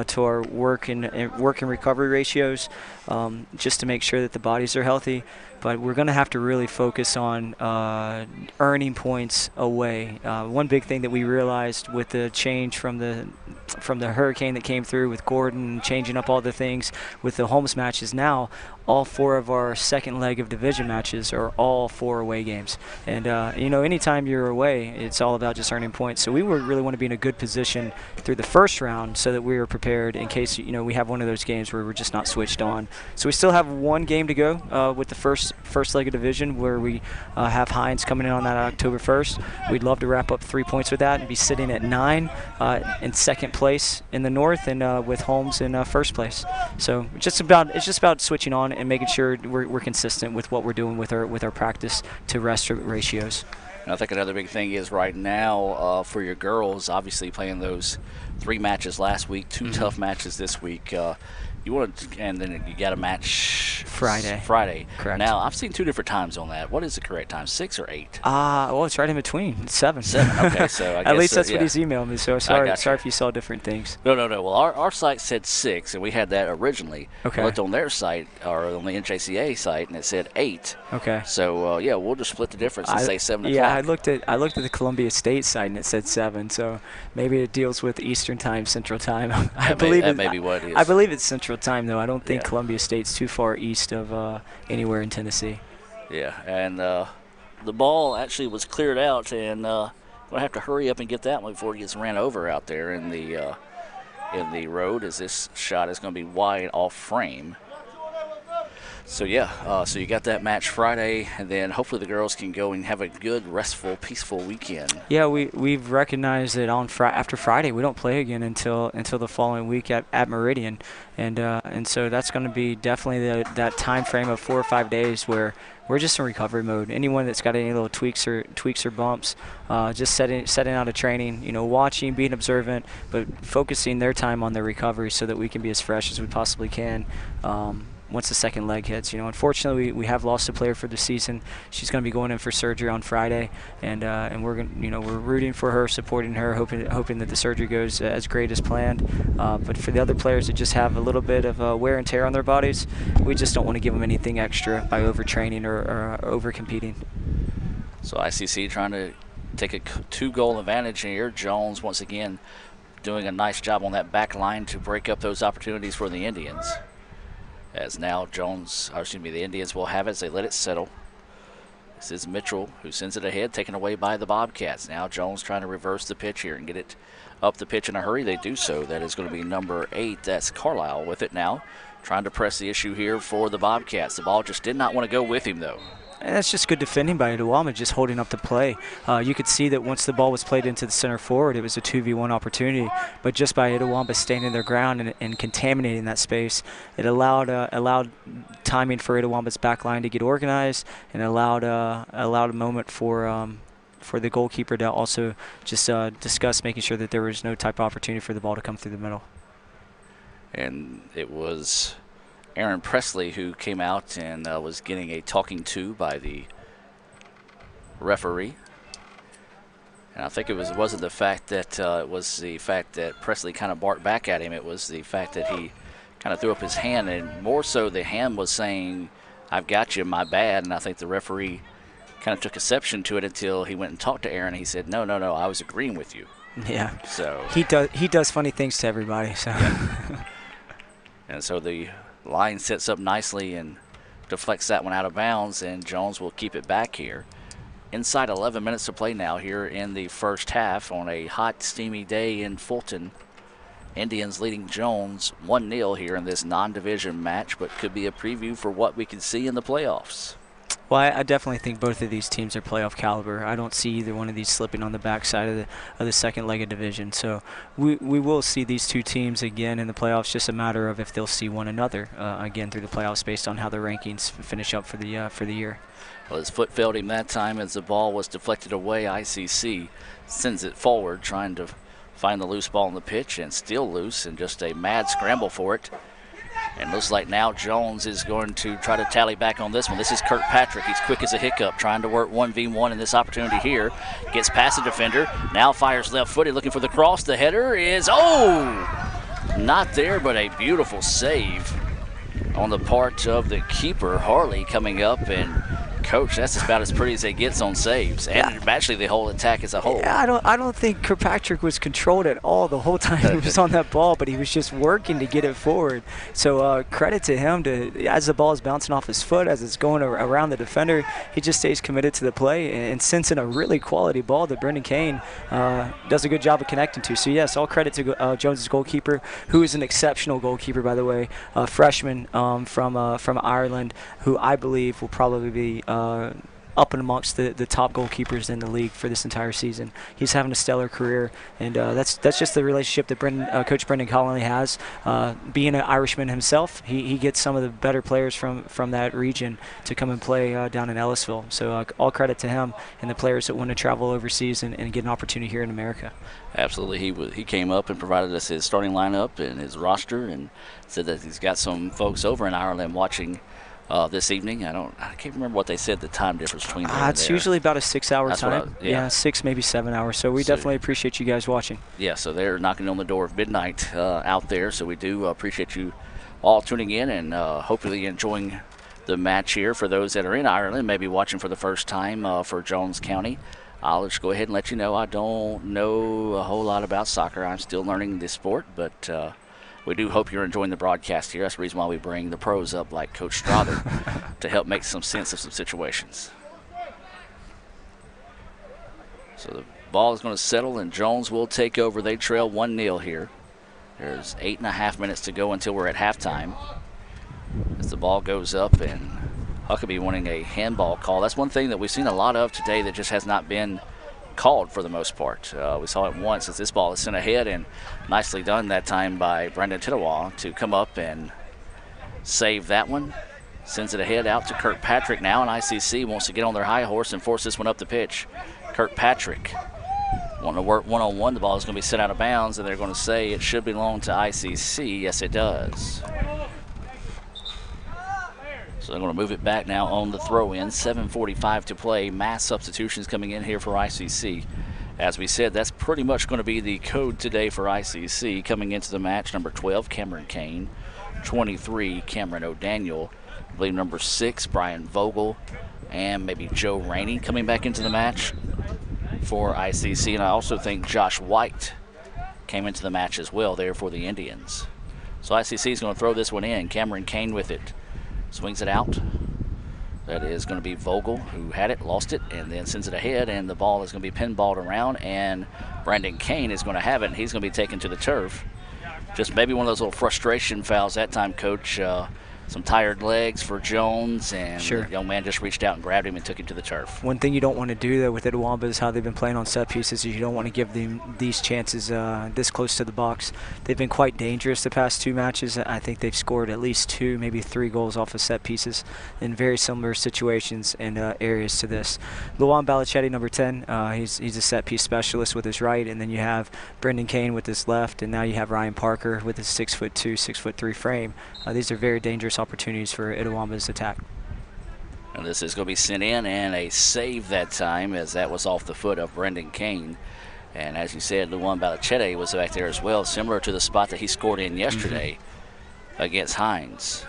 to our work and recovery ratios, just to make sure that the bodies are healthy. But we're going to have to really focus on earning points away. One big thing that we realized with the change from the hurricane that came through with Gordon, changing up all the things with the Holmes matches, now all 4 of our second leg of division matches are all 4 away games. And you know, anytime you're away, it's all about just earning points. So we really want to be in a good position through the first round so that we are prepared in case, you know, we have one of those games where we're just not switched on. So we still have 1 game to go with the first leg of division, where we have Hines coming in on that October 1st. We'd love to wrap up 3 points with that and be sitting at 9 in second place in the North, and with Holmes in first place. So it's just about switching on and making sure we're consistent with what we're doing with our practice to rest ratios. And I think another big thing is right now for your girls, obviously playing those 3 matches last week, 2 tough matches this week. You want to, and then you got a match Friday. Correct. Now I've seen 2 different times on that. What is the correct time? 6 or 8? Well, it's right in between. It's 7. 7. Okay, so I guess at least that's yeah. what he's emailed me. So sorry if you saw different things. No. Well, our site said 6, and we had that originally. Okay. I looked on their site, or on the NJCA site, and it said 8. Okay. So yeah, we'll just split the difference and say 7 o'clock. Yeah, I looked at the Columbia State site, and it said 7. So maybe it deals with Eastern Time, Central Time. I believe that may be what it is. I believe it's Central Time, though. I don't think Yeah. Columbia State's too far east of anywhere in Tennessee. Yeah, and the ball actually was cleared out, and we'll have to hurry up and get that one before it gets ran over out there in the road, as this shot is going to be wide off frame. So yeah, so you got that match Friday, and then hopefully the girls can go and have a good, restful, peaceful weekend. Yeah, we've recognized that after Friday we don't play again until the following week at Meridian, and so that's going to be definitely that time frame of 4 or 5 days where we're just in recovery mode. Anyone that's got any little tweaks or bumps, just setting out a training, you know, watching, being observant, but focusing their time on their recovery so that we can be as fresh as we possibly can. Once the second leg hits, you know, unfortunately we have lost a player for the season. She's going to be going in for surgery on Friday, and we're rooting for her, supporting her, hoping that the surgery goes as great as planned. But for the other players that just have a little bit of wear and tear on their bodies, we just don't want to give them anything extra by overtraining or over competing. So ICC trying to take a 2-goal advantage here. Jones once again doing a nice job on that back line to break up those opportunities for the Indians. As now the Indians will have it as they let it settle. This is Mitchell who sends it ahead, taken away by the Bobcats. Now Jones trying to reverse the pitch here and get it up the pitch in a hurry. They do so. That is going to be number 8. That's Carlisle with it now, trying to press the issue here for the Bobcats. The ball just did not want to go with him, though. And that's just good defending by Itawamba, just holding up the play. You could see that once the ball was played into the center forward, it was a 2v1 opportunity. But just by Itawamba standing their ground and contaminating that space, it allowed timing for Itawamba's back line to get organized, and allowed a moment for the goalkeeper to also just discuss making sure that there was no type of opportunity for the ball to come through the middle. And it was Aaron Presley who came out and was getting a talking to by the referee. And I think it wasn't the fact that it was the fact that Presley kind of barked back at him. It was the fact that he kind of threw up his hand, and more so the hand was saying, "I've got you, my bad." And I think the referee kind of took exception to it until he went and talked to Aaron, and he said, no, I was agreeing with you. Yeah. So he does funny things to everybody. So. Yeah. And so the line sets up nicely and deflects that one out of bounds, and Jones will keep it back here. Inside 11 minutes to play now here in the first half on a hot, steamy day in Fulton. Indians leading Jones 1-0 here in this non-division match, but could be a preview for what we can see in the playoffs. Well, I definitely think both of these teams are playoff caliber. I don't see either one of these slipping on the backside of the second leg of division. So we will see these two teams again in the playoffs. Just a matter of if they'll see one another again through the playoffs based on how the rankings finish up for the year. Well, his foot failed him that time as the ball was deflected away. ICC sends it forward, trying to find the loose ball on the pitch, and still loose, and just a mad scramble for it. And looks like now Jones is going to try to tally back on this one. This is Kirkpatrick. He's quick as a hiccup, trying to work 1v1 in this opportunity here. Gets past the defender. Now fires left-footed, looking for the cross. The header is, not there, but a beautiful save on the part of the keeper, Harley, coming up. And Coach, that's about as pretty as it gets on saves, and actually the whole attack as a whole. Yeah, I don't think Kirkpatrick was controlled at all the whole time he was on that ball, but he was just working to get it forward. So credit to him. As the ball is bouncing off his foot, as it's going around the defender, he just stays committed to the play and sends in a really quality ball that Brendan Kane does a good job of connecting to. So yes, all credit to Jones's goalkeeper, who is an exceptional goalkeeper, by the way, freshman from Ireland, who I believe will probably be up and amongst the top goalkeepers in the league for this entire season. He's having a stellar career, and that's just the relationship that Coach Brendan Connolly has. Being an Irishman himself, he gets some of the better players from that region to come and play down in Ellisville. So all credit to him and the players that want to travel overseas and get an opportunity here in America. Absolutely. He came up and provided us his starting lineup and his roster, and said that he's got some folks over in Ireland watching this evening. I can't remember what they said the time difference between there it's usually about a 6-hour time. Yeah, 6, maybe 7 hours. So we definitely appreciate you guys watching. Yeah, so they're knocking on the door of midnight out there. So we do appreciate you all tuning in and hopefully enjoying the match here. For those that are in Ireland, maybe watching for the first time for Jones County, I'll just go ahead and let you know I don't know a whole lot about soccer. I'm still learning this sport, but we do hope you're enjoying the broadcast here. That's the reason why we bring the pros up like Coach Strother to help make some sense of some situations. So the ball is going to settle, and Jones will take over. They trail 1-0 here. There's 8.5 minutes to go until we're at halftime. As the ball goes up, and Huckabee wanting a handball call. That's one thing that we've seen a lot of today that just has not been called for the most part. We saw it once as this ball is sent ahead, and nicely done that time by Brendan Tinawa to come up and save that one. Sends it ahead out to Kirkpatrick now, and ICC wants to get on their high horse and force this one up the pitch. Kirkpatrick wanting to work one-on-one. The ball is going to be set out of bounds, and they're going to say it should belong to ICC. Yes, it does. So they're going to move it back now on the throw-in. 7:45 to play. Mass substitutions coming in here for ICC. As we said, that's pretty much going to be the code today for ICC. Coming into the match, number 12, Cameron Kane. 23, Cameron O'Daniel. I believe number 6, Brian Vogel. And maybe Joe Rainey coming back into the match for ICC. And I also think Josh White came into the match as well there for the Indians. So ICC is going to throw this one in. Cameron Kane with it. Swings it out. That is going to be Vogel, who had it, lost it, and then sends it ahead, and the ball is going to be pinballed around, and Brandon Kane is going to have it, and he's going to be taken to the turf. Just maybe one of those little frustration fouls that time, Coach. Some tired legs for Jones, and the young man just reached out and grabbed him and took him to the turf. One thing you don't want to do, though, with Itawamba is how they've been playing on set pieces. Is you don't want to give them these chances this close to the box. They've been quite dangerous the past 2 matches. I think they've scored at least 2, maybe 3 goals off of set pieces in very similar situations and areas to this. Luan Balichetti, number 10, he's a set piece specialist with his right, and then you have Brendan Kane with his left, and now you have Ryan Parker with his 6'2", 6'3" frame. These are very dangerous opportunities for Itawamba's attack. And this is going to be sent in, and a save that time, as that was off the foot of Brendan Kane. And as you said, Luan Balichete was back there as well, similar to the spot that he scored in yesterday against Hines.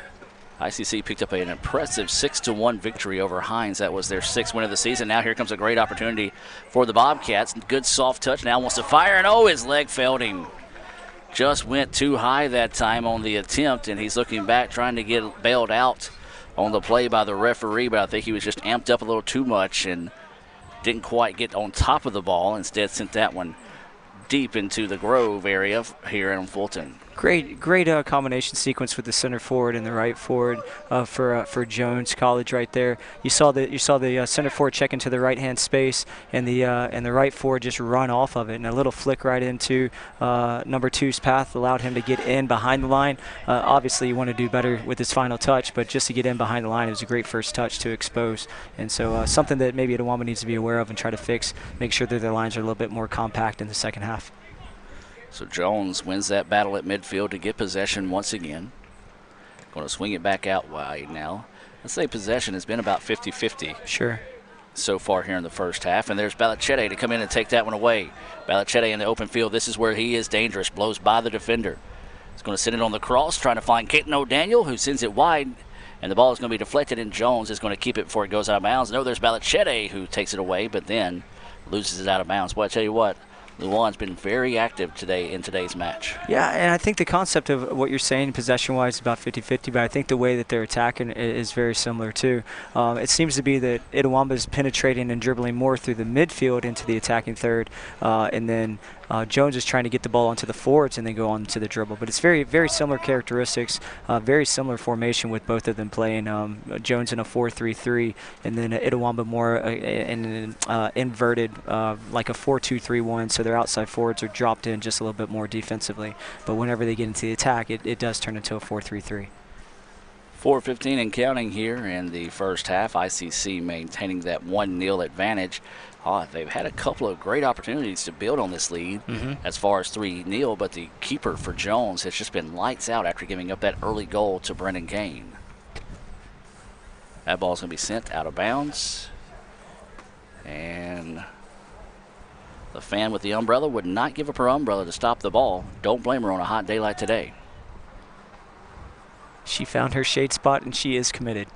ICC picked up an impressive 6-1 victory over Hines. That was their 6th win of the season. Now here comes a great opportunity for the Bobcats. Good soft touch. Now wants to fire, and his leg failed him. Just went too high that time on the attempt, and he's looking back trying to get bailed out on the play by the referee, but I think he was just amped up a little too much and didn't quite get on top of the ball. Instead sent that one deep into the Grove area here in Fulton. Great combination sequence with the center forward and the right forward for Jones College right there. You saw the center forward check into the right hand space, and the right forward just run off of it, and a little flick right into number 2's path allowed him to get in behind the line. Obviously, you want to do better with his final touch, but just to get in behind the line, it was a great first touch to expose. And so something that maybe Itawamba needs to be aware of and try to fix, make sure that their lines are a little bit more compact in the second half. So Jones wins that battle at midfield to get possession once again. Going to swing it back out wide now. Let's say possession has been about 50-50. Sure. So far here in the first half. And there's Balichete to come in and take that one away. Balichete in the open field. This is where he is dangerous. Blows by the defender. He's going to send it on the cross, trying to find Kenton O'Daniel, who sends it wide. And the ball is going to be deflected, and Jones is going to keep it before it goes out of bounds. No, there's Balichete who takes it away, but then loses it out of bounds. Boy, I tell you what. Luan's been very active today in today's match. Yeah, and I think the concept of what you're saying possession-wise is about 50-50, but I think the way that they're attacking is very similar too. It seems to be that Itawamba is penetrating and dribbling more through the midfield into the attacking third, and then Jones is trying to get the ball onto the forwards and then go on to the dribble. But it's very, very similar characteristics, very similar formation with both of them playing. Jones in a 4-3-3, and then Itawamba more in an inverted, like a 4-2-3-1. So their outside forwards are dropped in just a little bit more defensively. But whenever they get into the attack, it does turn into a 4-3-3. 4:15 and counting here in the first half. ICC maintaining that 1-0 advantage. They've had a couple of great opportunities to build on this lead as far as 3-0, but the keeper for Jones has just been lights out after giving up that early goal to Brendan Kane. That ball's going to be sent out of bounds. And the fan with the umbrella would not give up her umbrella to stop the ball. Don't blame her on a hot day like today. She found her shade spot, and she is committed.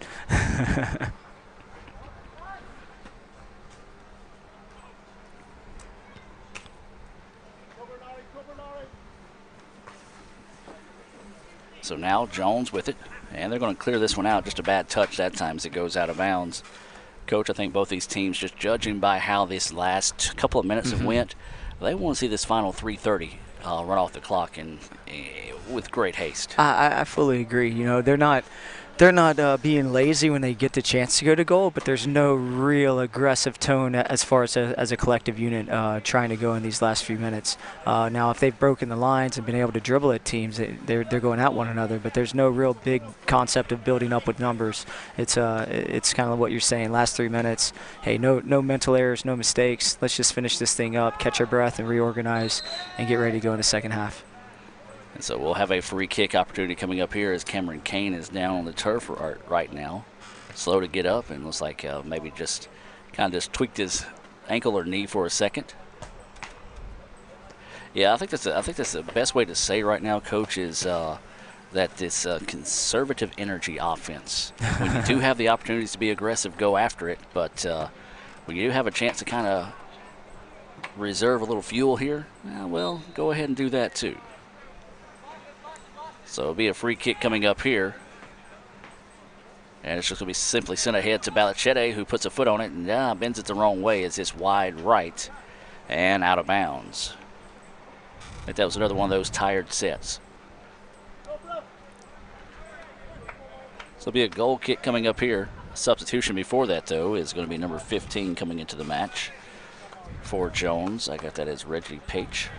So now Jones with it, and they're going to clear this one out. Just a bad touch that time as it goes out of bounds. Coach, I think both these teams, just judging by how this last couple of minutes have went, they want to see this final 3:30 run off the clock and with great haste. I fully agree. You know, they're not being lazy when they get the chance to go to goal, but there's no real aggressive tone as far as a collective unit trying to go in these last few minutes. Now, if they've broken the lines and been able to dribble at teams, they're going at one another, but there's no real big concept of building up with numbers. It's kind of what you're saying, last 3 minutes. Hey, no mental errors, no mistakes. Let's just finish this thing up, catch our breath, and reorganize and get ready to go in the second half. And so we'll have a free kick opportunity coming up here as Cameron Kane is down on the turf right now. Slow to get up and looks like maybe just kind of tweaked his ankle or knee for a second. Yeah, I think that's the best way to say right now, Coach, is that this conservative energy offense. When you do have the opportunities to be aggressive, go after it. But when you do have a chance to kind of reserve a little fuel here, well, go ahead and do that too. So it'll be a free kick coming up here. And it's just going to be simply sent ahead to Balichete, who puts a foot on it and bends it the wrong way as it's wide right and out of bounds. I think that was another one of those tired sets. So it'll be a goal kick coming up here. A substitution before that, though, is going to be number 15 coming into the match for Jones. I got that as Reggie Page.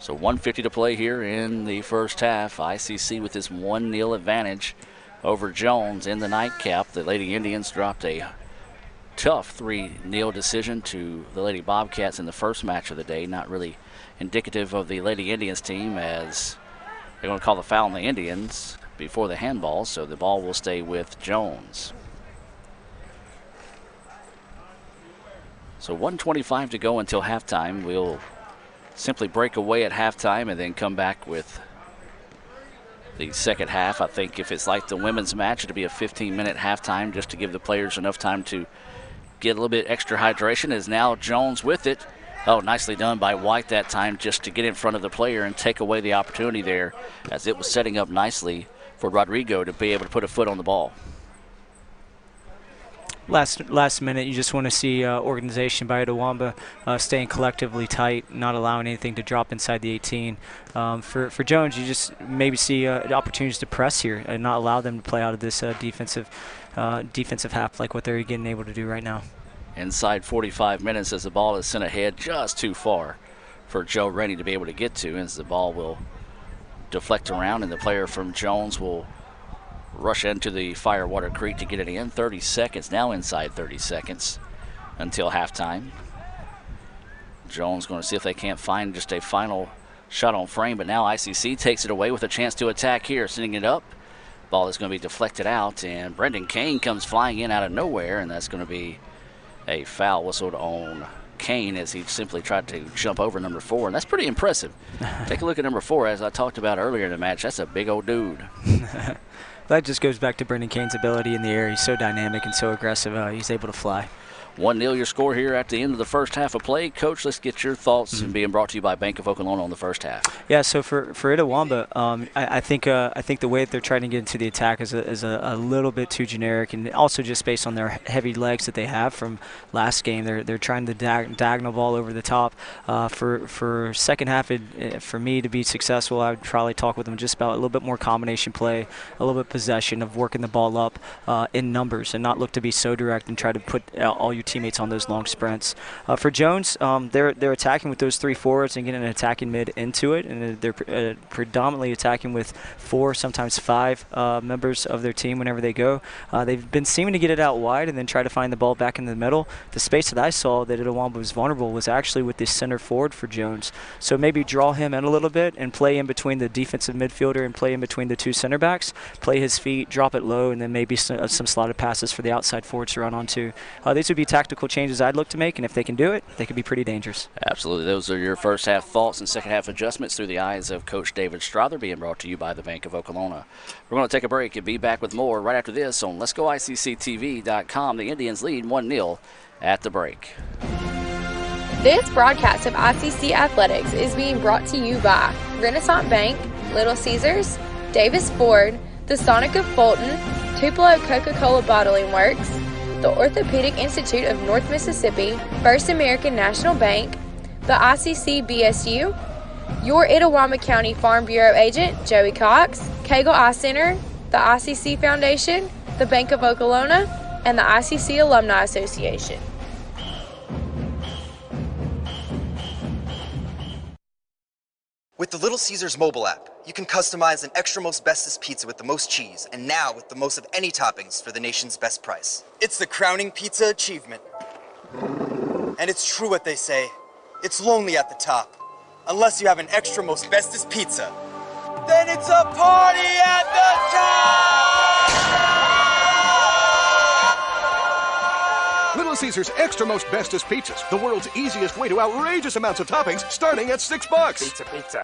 So 1:50 to play here in the first half. ICC with this 1-0 advantage over Jones in the nightcap. The Lady Indians dropped a tough 3-0 decision to the Lady Bobcats in the first match of the day. Not really indicative of the Lady Indians team, as they're going to call the foul on the Indians before the handball, so the ball will stay with Jones. So 1:25 to go until halftime. We'll simply break away at halftime and then come back with the second half. I think if it's like the women's match, it'll be a 15-minute halftime just to give the players enough time to get a little bit extra hydration. Is now Jones with it. Oh, nicely done by White that time, just to get in front of the player and take away the opportunity there, as it was setting up nicely for Rodrigo to be able to put a foot on the ball. last minute, you just want to see organization by Itawamba staying collectively tight, not allowing anything to drop inside the 18. For Jones, you just maybe see opportunities to press here and not allow them to play out of this defensive half like what they're getting able to do right now. Inside 45 minutes as the ball is sent ahead just too far for Joe Rennie to be able to get to, as the ball will deflect around and the player from Jones will rush into the Firewater Creek to get it in. 30 seconds, now inside 30 seconds until halftime. Jones going to see if they can't find just a final shot on frame, but now ICC takes it away with a chance to attack here, sending it up. Ball is going to be deflected out, and Brendan Kane comes flying in out of nowhere, and that's going to be a foul whistled on Kane as he simply tried to jump over number 4, and that's pretty impressive. Take a look at number 4, as I talked about earlier in the match. That's a big old dude. That just goes back to Brendan Kane's ability in the air. He's so dynamic and so aggressive. He's able to fly. 1-0 your score here at the end of the first half of play. Coach, let's get your thoughts, and being brought to you by Bank of Oklahoma on the first half. Yeah, so for Itawamba, I think the way that they're trying to get into the attack is a little bit too generic, and also just based on their heavy legs that they have from last game. They're trying to diagonal ball over the top. For second half, for me to be successful, I would probably talk with them just about a little bit more combination play, a little bit possession of working the ball up in numbers, and not look to be so direct and try to put all your teammates on those long sprints. For Jones, they're attacking with those 3 forwards and getting an attacking mid into it, and they're predominantly attacking with 4, sometimes 5 members of their team whenever they go. They've been seeming to get it out wide and then try to find the ball back in the middle. The space that I saw that Itawamba was vulnerable was actually with the center forward for Jones. So maybe draw him in a little bit and play in between the defensive midfielder and play in between the 2 center backs, play his feet, drop it low, and then maybe some slotted passes for the outside forwards to run onto. These would be tactical changes I'd look to make, and if they can do it, they could be pretty dangerous. Absolutely. Those are your first half thoughts and second half adjustments through the eyes of Coach David Strother, being brought to you by the Bank of Oklahoma. We're going to take a break and be back with more right after this on Let'sGoICCTV.com. The Indians lead 1-0 at the break. This broadcast of ICC Athletics is being brought to you by Renaissance Bank, Little Caesars, Davis Ford, the Sonic of Fulton, Tupelo Coca-Cola Bottling Works, the Orthopedic Institute of North Mississippi, First American National Bank, the ICC BSU, your Itawamba County Farm Bureau agent, Joey Cox, Cagle Eye Center, the ICC Foundation, the Bank of Oklahoma, and the ICC Alumni Association. With the Little Caesars mobile app, you can customize an extra most bestest pizza with the most cheese, and now with the most of any toppings for the nation's best price. It's the crowning pizza achievement. And it's true what they say, it's lonely at the top. Unless you have an extra most bestest pizza, then it's a party at the top! Little Caesars Extra Most Bestest Pizzas, the world's easiest way to outrageous amounts of toppings, starting at $6. Pizza.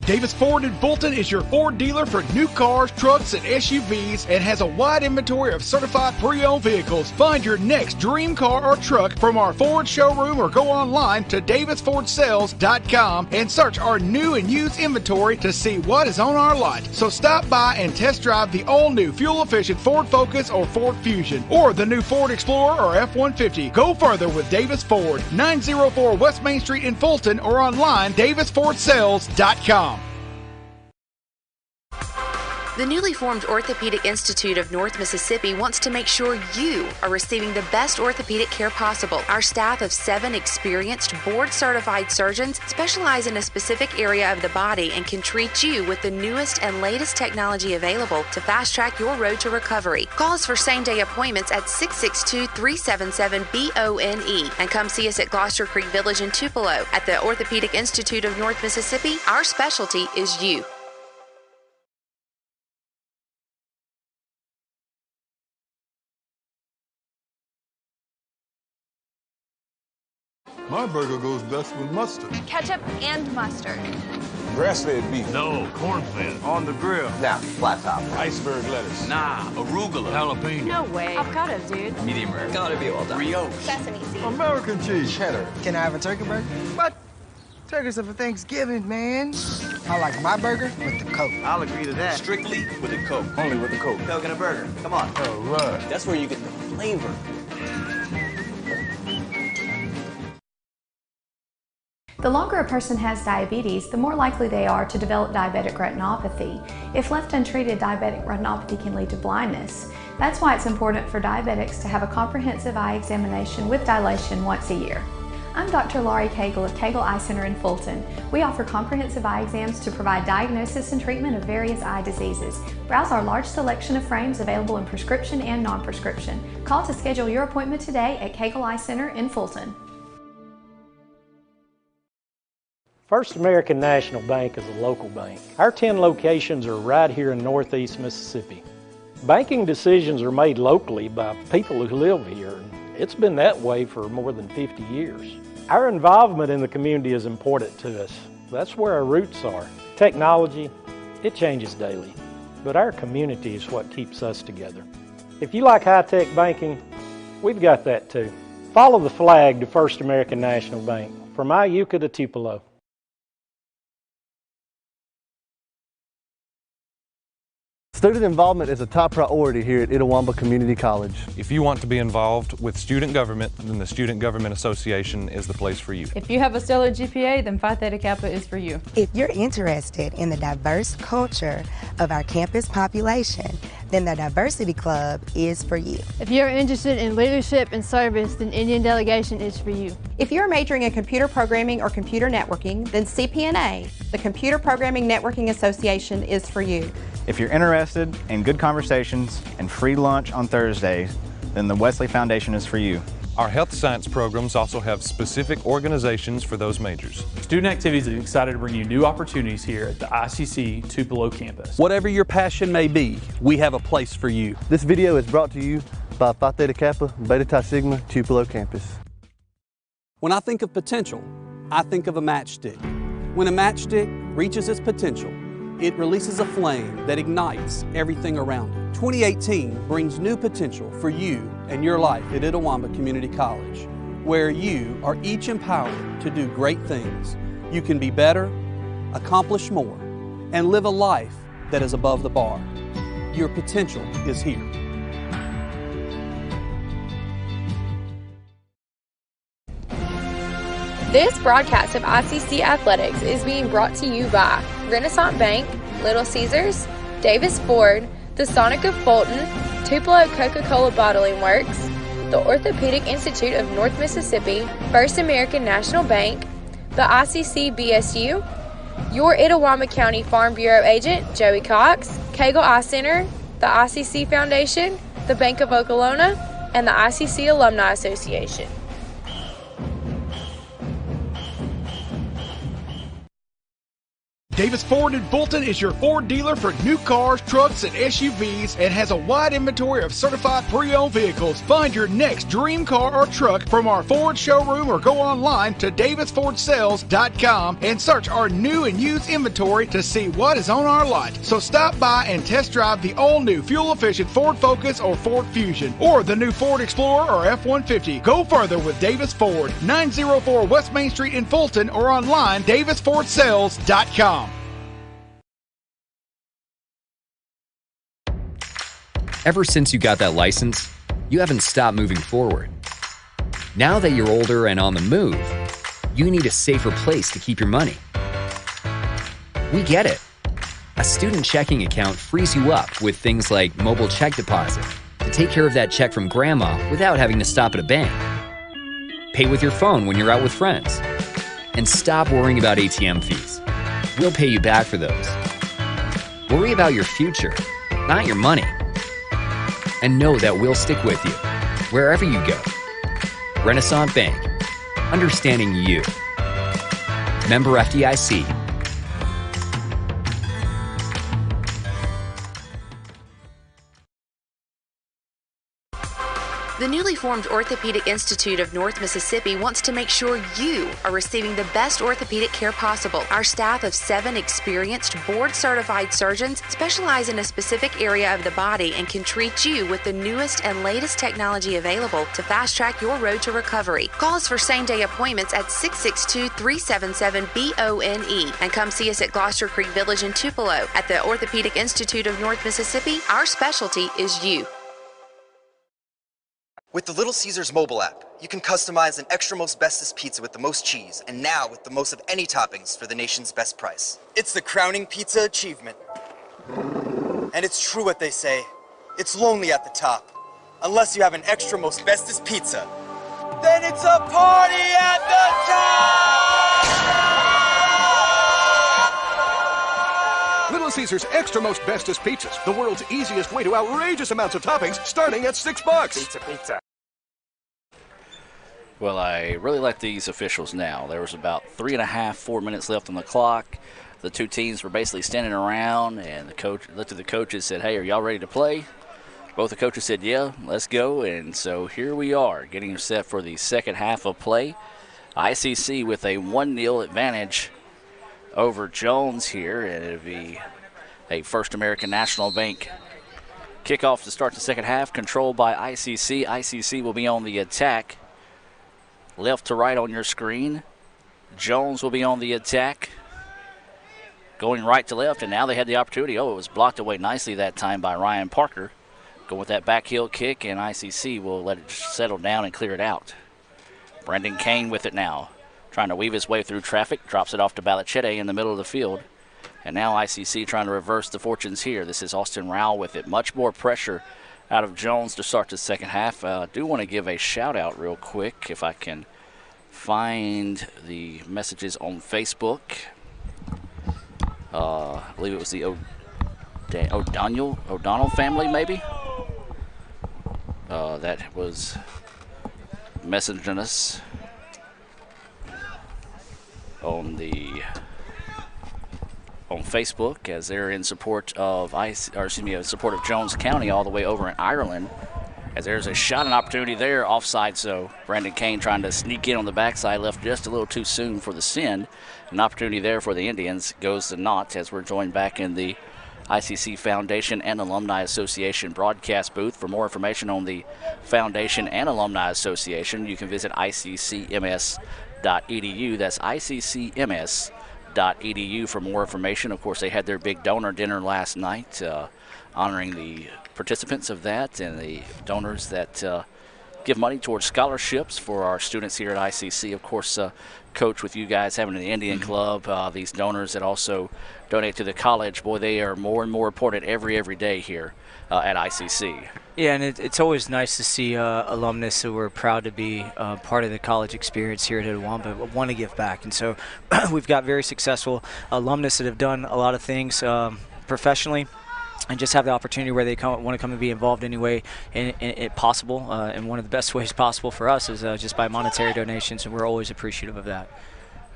Davis Ford in Fulton is your Ford dealer for new cars, trucks, and SUVs and has a wide inventory of certified pre-owned vehicles. Find your next dream car or truck from our Ford showroom or go online to davisfordsales.com and search our new and used inventory to see what is on our lot. So stop by and test drive the all-new fuel-efficient Ford Focus or Ford Fusion or the new Ford Explorer or F-150. Go further with Davis Ford, 904 West Main Street in Fulton or online davisfordsales.com. The newly formed Orthopedic Institute of North Mississippi wants to make sure you are receiving the best orthopedic care possible. Our staff of 7 experienced, board-certified surgeons specialize in a specific area of the body and can treat you with the newest and latest technology available to fast-track your road to recovery. Call us for same-day appointments at 662-377-BONE and come see us at Gloucester Creek Village in Tupelo. At the Orthopedic Institute of North Mississippi, our specialty is you. My burger goes best with mustard. Ketchup and mustard. Grass-fed beef. No, corn-fed. On the grill. Now, flat top. Iceberg lettuce. Nah, arugula. Jalapeno. No way. Avocado, dude. Medium rare. Gotta be well done. Brioche. Sesame seeds. American cheese. Cheddar. Can I have a turkey burger? What? Turkeys are for Thanksgiving, man. I like my burger with the Coke. I'll agree to that. Strictly with a Coke. Only with the Coke. Coke and a burger. Come on. All right. That's where you get the flavor. The longer a person has diabetes, the more likely they are to develop diabetic retinopathy. If left untreated, diabetic retinopathy can lead to blindness. That's why it's important for diabetics to have a comprehensive eye examination with dilation once a year. I'm Dr. Laurie Cagle of Cagle Eye Center in Fulton. We offer comprehensive eye exams to provide diagnosis and treatment of various eye diseases. Browse our large selection of frames available in prescription and non-prescription. Call to schedule your appointment today at Cagle Eye Center in Fulton. First American National Bank is a local bank. Our 10 locations are right here in Northeast Mississippi. Banking decisions are made locally by people who live here. It's been that way for more than 50 years. Our involvement in the community is important to us. That's where our roots are. Technology, it changes daily, but our community is what keeps us together. If you like high-tech banking, we've got that too. Follow the flag to First American National Bank, from Iuka to Tupelo. Student involvement is a top priority here at Itawamba Community College. If you want to be involved with student government, then the Student Government Association is the place for you. If you have a stellar GPA, then Phi Theta Kappa is for you. If you're interested in the diverse culture of our campus population, then the Diversity Club is for you. If you're interested in leadership and service, then Indian Delegation is for you. If you're majoring in computer programming or computer networking, then CPNA, the Computer Programming Networking Association, is for you. If you're interested in good conversations and free lunch on Thursdays, then the Wesley Foundation is for you. Our health science programs also have specific organizations for those majors. Student Activities is excited to bring you new opportunities here at the ICC Tupelo campus. Whatever your passion may be, we have a place for you. This video is brought to you by Phi Theta Kappa, Beta Chi Sigma, Tupelo campus. When I think of potential, I think of a matchstick. When a matchstick reaches its potential, it releases a flame that ignites everything around it. 2018 brings new potential for you and your life at Itawamba Community College, where you are each empowered to do great things. You can be better, accomplish more, and live a life that is above the bar. Your potential is here. This broadcast of ICC Athletics is being brought to you by Renaissance Bank, Little Caesars, Davis Ford, the Sonic of Fulton, Tupelo Coca-Cola Bottling Works, the Orthopedic Institute of North Mississippi, First American National Bank, the ICC BSU, your Itawamba County Farm Bureau agent, Joey Cox, Cagle Eye Center, the ICC Foundation, the Bank of Okolona, and the ICC Alumni Association. Davis Ford in Fulton is your Ford dealer for new cars, trucks, and SUVs and has a wide inventory of certified pre-owned vehicles. Find your next dream car or truck from our Ford showroom or go online to davisfordsales.com and search our new and used inventory to see what is on our lot. So stop by and test drive the all-new fuel-efficient Ford Focus or Ford Fusion or the new Ford Explorer or F-150. Go further with Davis Ford, 904 West Main Street in Fulton or online davisfordsales.com. Ever since you got that license, you haven't stopped moving forward. Now that you're older and on the move, you need a safer place to keep your money. We get it. A student checking account frees you up with things like mobile check deposit to take care of that check from grandma without having to stop at a bank. Pay with your phone when you're out with friends. And stop worrying about ATM fees. We'll pay you back for those. Worry about your future, not your money. And know that we'll stick with you, wherever you go. Renaissance Bank, understanding you. Member FDIC. The newly formed Orthopedic Institute of North Mississippi wants to make sure you are receiving the best orthopedic care possible. Our staff of 7 experienced, board-certified surgeons specialize in a specific area of the body and can treat you with the newest and latest technology available to fast-track your road to recovery. Call us for same-day appointments at 662-377-BONE and come see us at Gloucester Creek Village in Tupelo. At the Orthopedic Institute of North Mississippi, our specialty is you. With the Little Caesars mobile app, you can customize an extra most bestest pizza with the most cheese, and now with the most of any toppings for the nation's best price. It's the crowning pizza achievement. And it's true what they say, it's lonely at the top. Unless you have an extra most bestest pizza. Then it's a party at the top! Little Caesars Extra Most Bestest Pizzas, the world's easiest way to outrageous amounts of toppings, starting at $6. Pizza. Well, I really like these officials now. There was about 4 minutes left on the clock. The two teams were basically standing around, and the coach looked at the coaches and said, "Hey, are y'all ready to play?" Both the coaches said, "Yeah, let's go." And so here we are, getting set for the second half of play. ICC with a 1-0 advantage over Jones here, and it'll be a First American National Bank kickoff to start the second half, controlled by ICC. ICC will be on the attack. Left to right on your screen. Jones will be on the attack. Going right to left, and now they had the opportunity. Oh, it was blocked away nicely that time by Ryan Parker. Going with that back heel kick, and ICC will let it settle down and clear it out. Brendan Kane with it now. Trying to weave his way through traffic. Drops it off to Balichete in the middle of the field. And now ICC trying to reverse the fortunes here. This is Austin Rao with it. Much more pressure out of Jones to start the second half. I do want to give a shout out real quick if I can find the messages on Facebook. I believe it was the O'Donnell family maybe that was messaging us on Facebook as they're in support of support of Jones County all the way over in Ireland, as there's a shot and opportunity there offside. So Brandon Kane trying to sneak in on the backside, left just a little too soon for the send. An opportunity there for the Indians goes to naught as we're joined back in the ICC Foundation and Alumni Association broadcast booth. For more information on the Foundation and Alumni Association, you can visit iccms.edu. That's iccms.edu for more information. Of course, they had their big donor dinner last night, honoring the participants of that and the donors that give money towards scholarships for our students here at ICC. Of course, Coach, with you guys having the Indian Club, these donors that also donate to the college, boy, they are more and more important every day here at ICC. Yeah, and it's always nice to see alumnus who are proud to be part of the college experience here at Itawamba, but want to give back. And so we've got very successful alumnus that have done a lot of things professionally, and just have the opportunity where they want to come and be involved any way in possible. And one of the best ways possible for us is just by monetary donations, and we're always appreciative of that.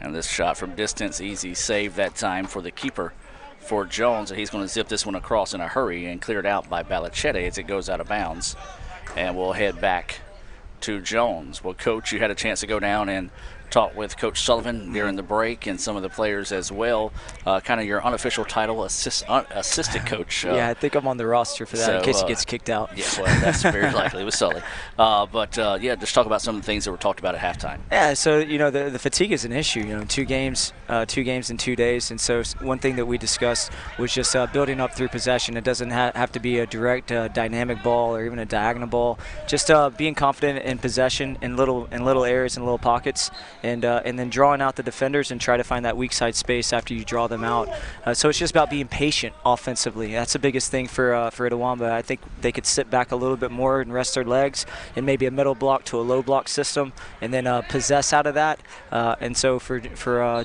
And this shot from distance, easy save that time for the keeper for Jones. And he's going to zip this one across in a hurry and cleared out by Balichete as it goes out of bounds. And we'll head back to Jones. Well, Coach, you had a chance to go down and talk with Coach Sullivan during the break and some of the players as well. Kind of your unofficial title, assistant coach. Yeah, I think I'm on the roster for that in case he gets kicked out. Yeah, well, that's very likely with Sully. Yeah, just talk about some of the things that were talked about at halftime. Yeah, so, the fatigue is an issue. 2 games in 2 days. And so one thing that we discussed was just building up through possession. It doesn't have to be a direct dynamic ball or even a diagonal ball. Just being confident in possession in little areas and little pockets. And then drawing out the defenders and try to find that weak side space after you draw them out. So it's just about being patient offensively. That's the biggest thing for Itawamba. I think they could sit back a little bit more and rest their legs in maybe a middle block to a low block system and then possess out of that. And so for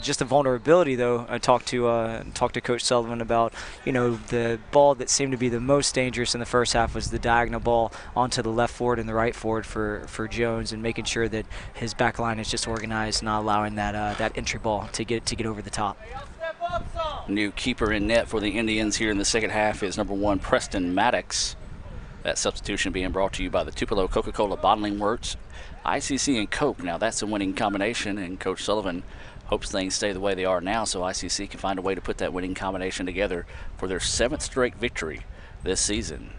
just the vulnerability, though, I talked to Coach Sullivan about, the ball that seemed to be the most dangerous in the first half was the diagonal ball onto the left forward and the right forward for Jones, and making sure that his back line is just organized, not allowing that entry ball to get over the top. New keeper in net for the Indians here in the second half is number 1, Preston Maddox. That substitution being brought to you by the Tupelo Coca-Cola Bottling Works, ICC and Coke. Now that's a winning combination, and Coach Sullivan hopes things stay the way they are now so ICC can find a way to put that winning combination together for their 7th straight victory this season.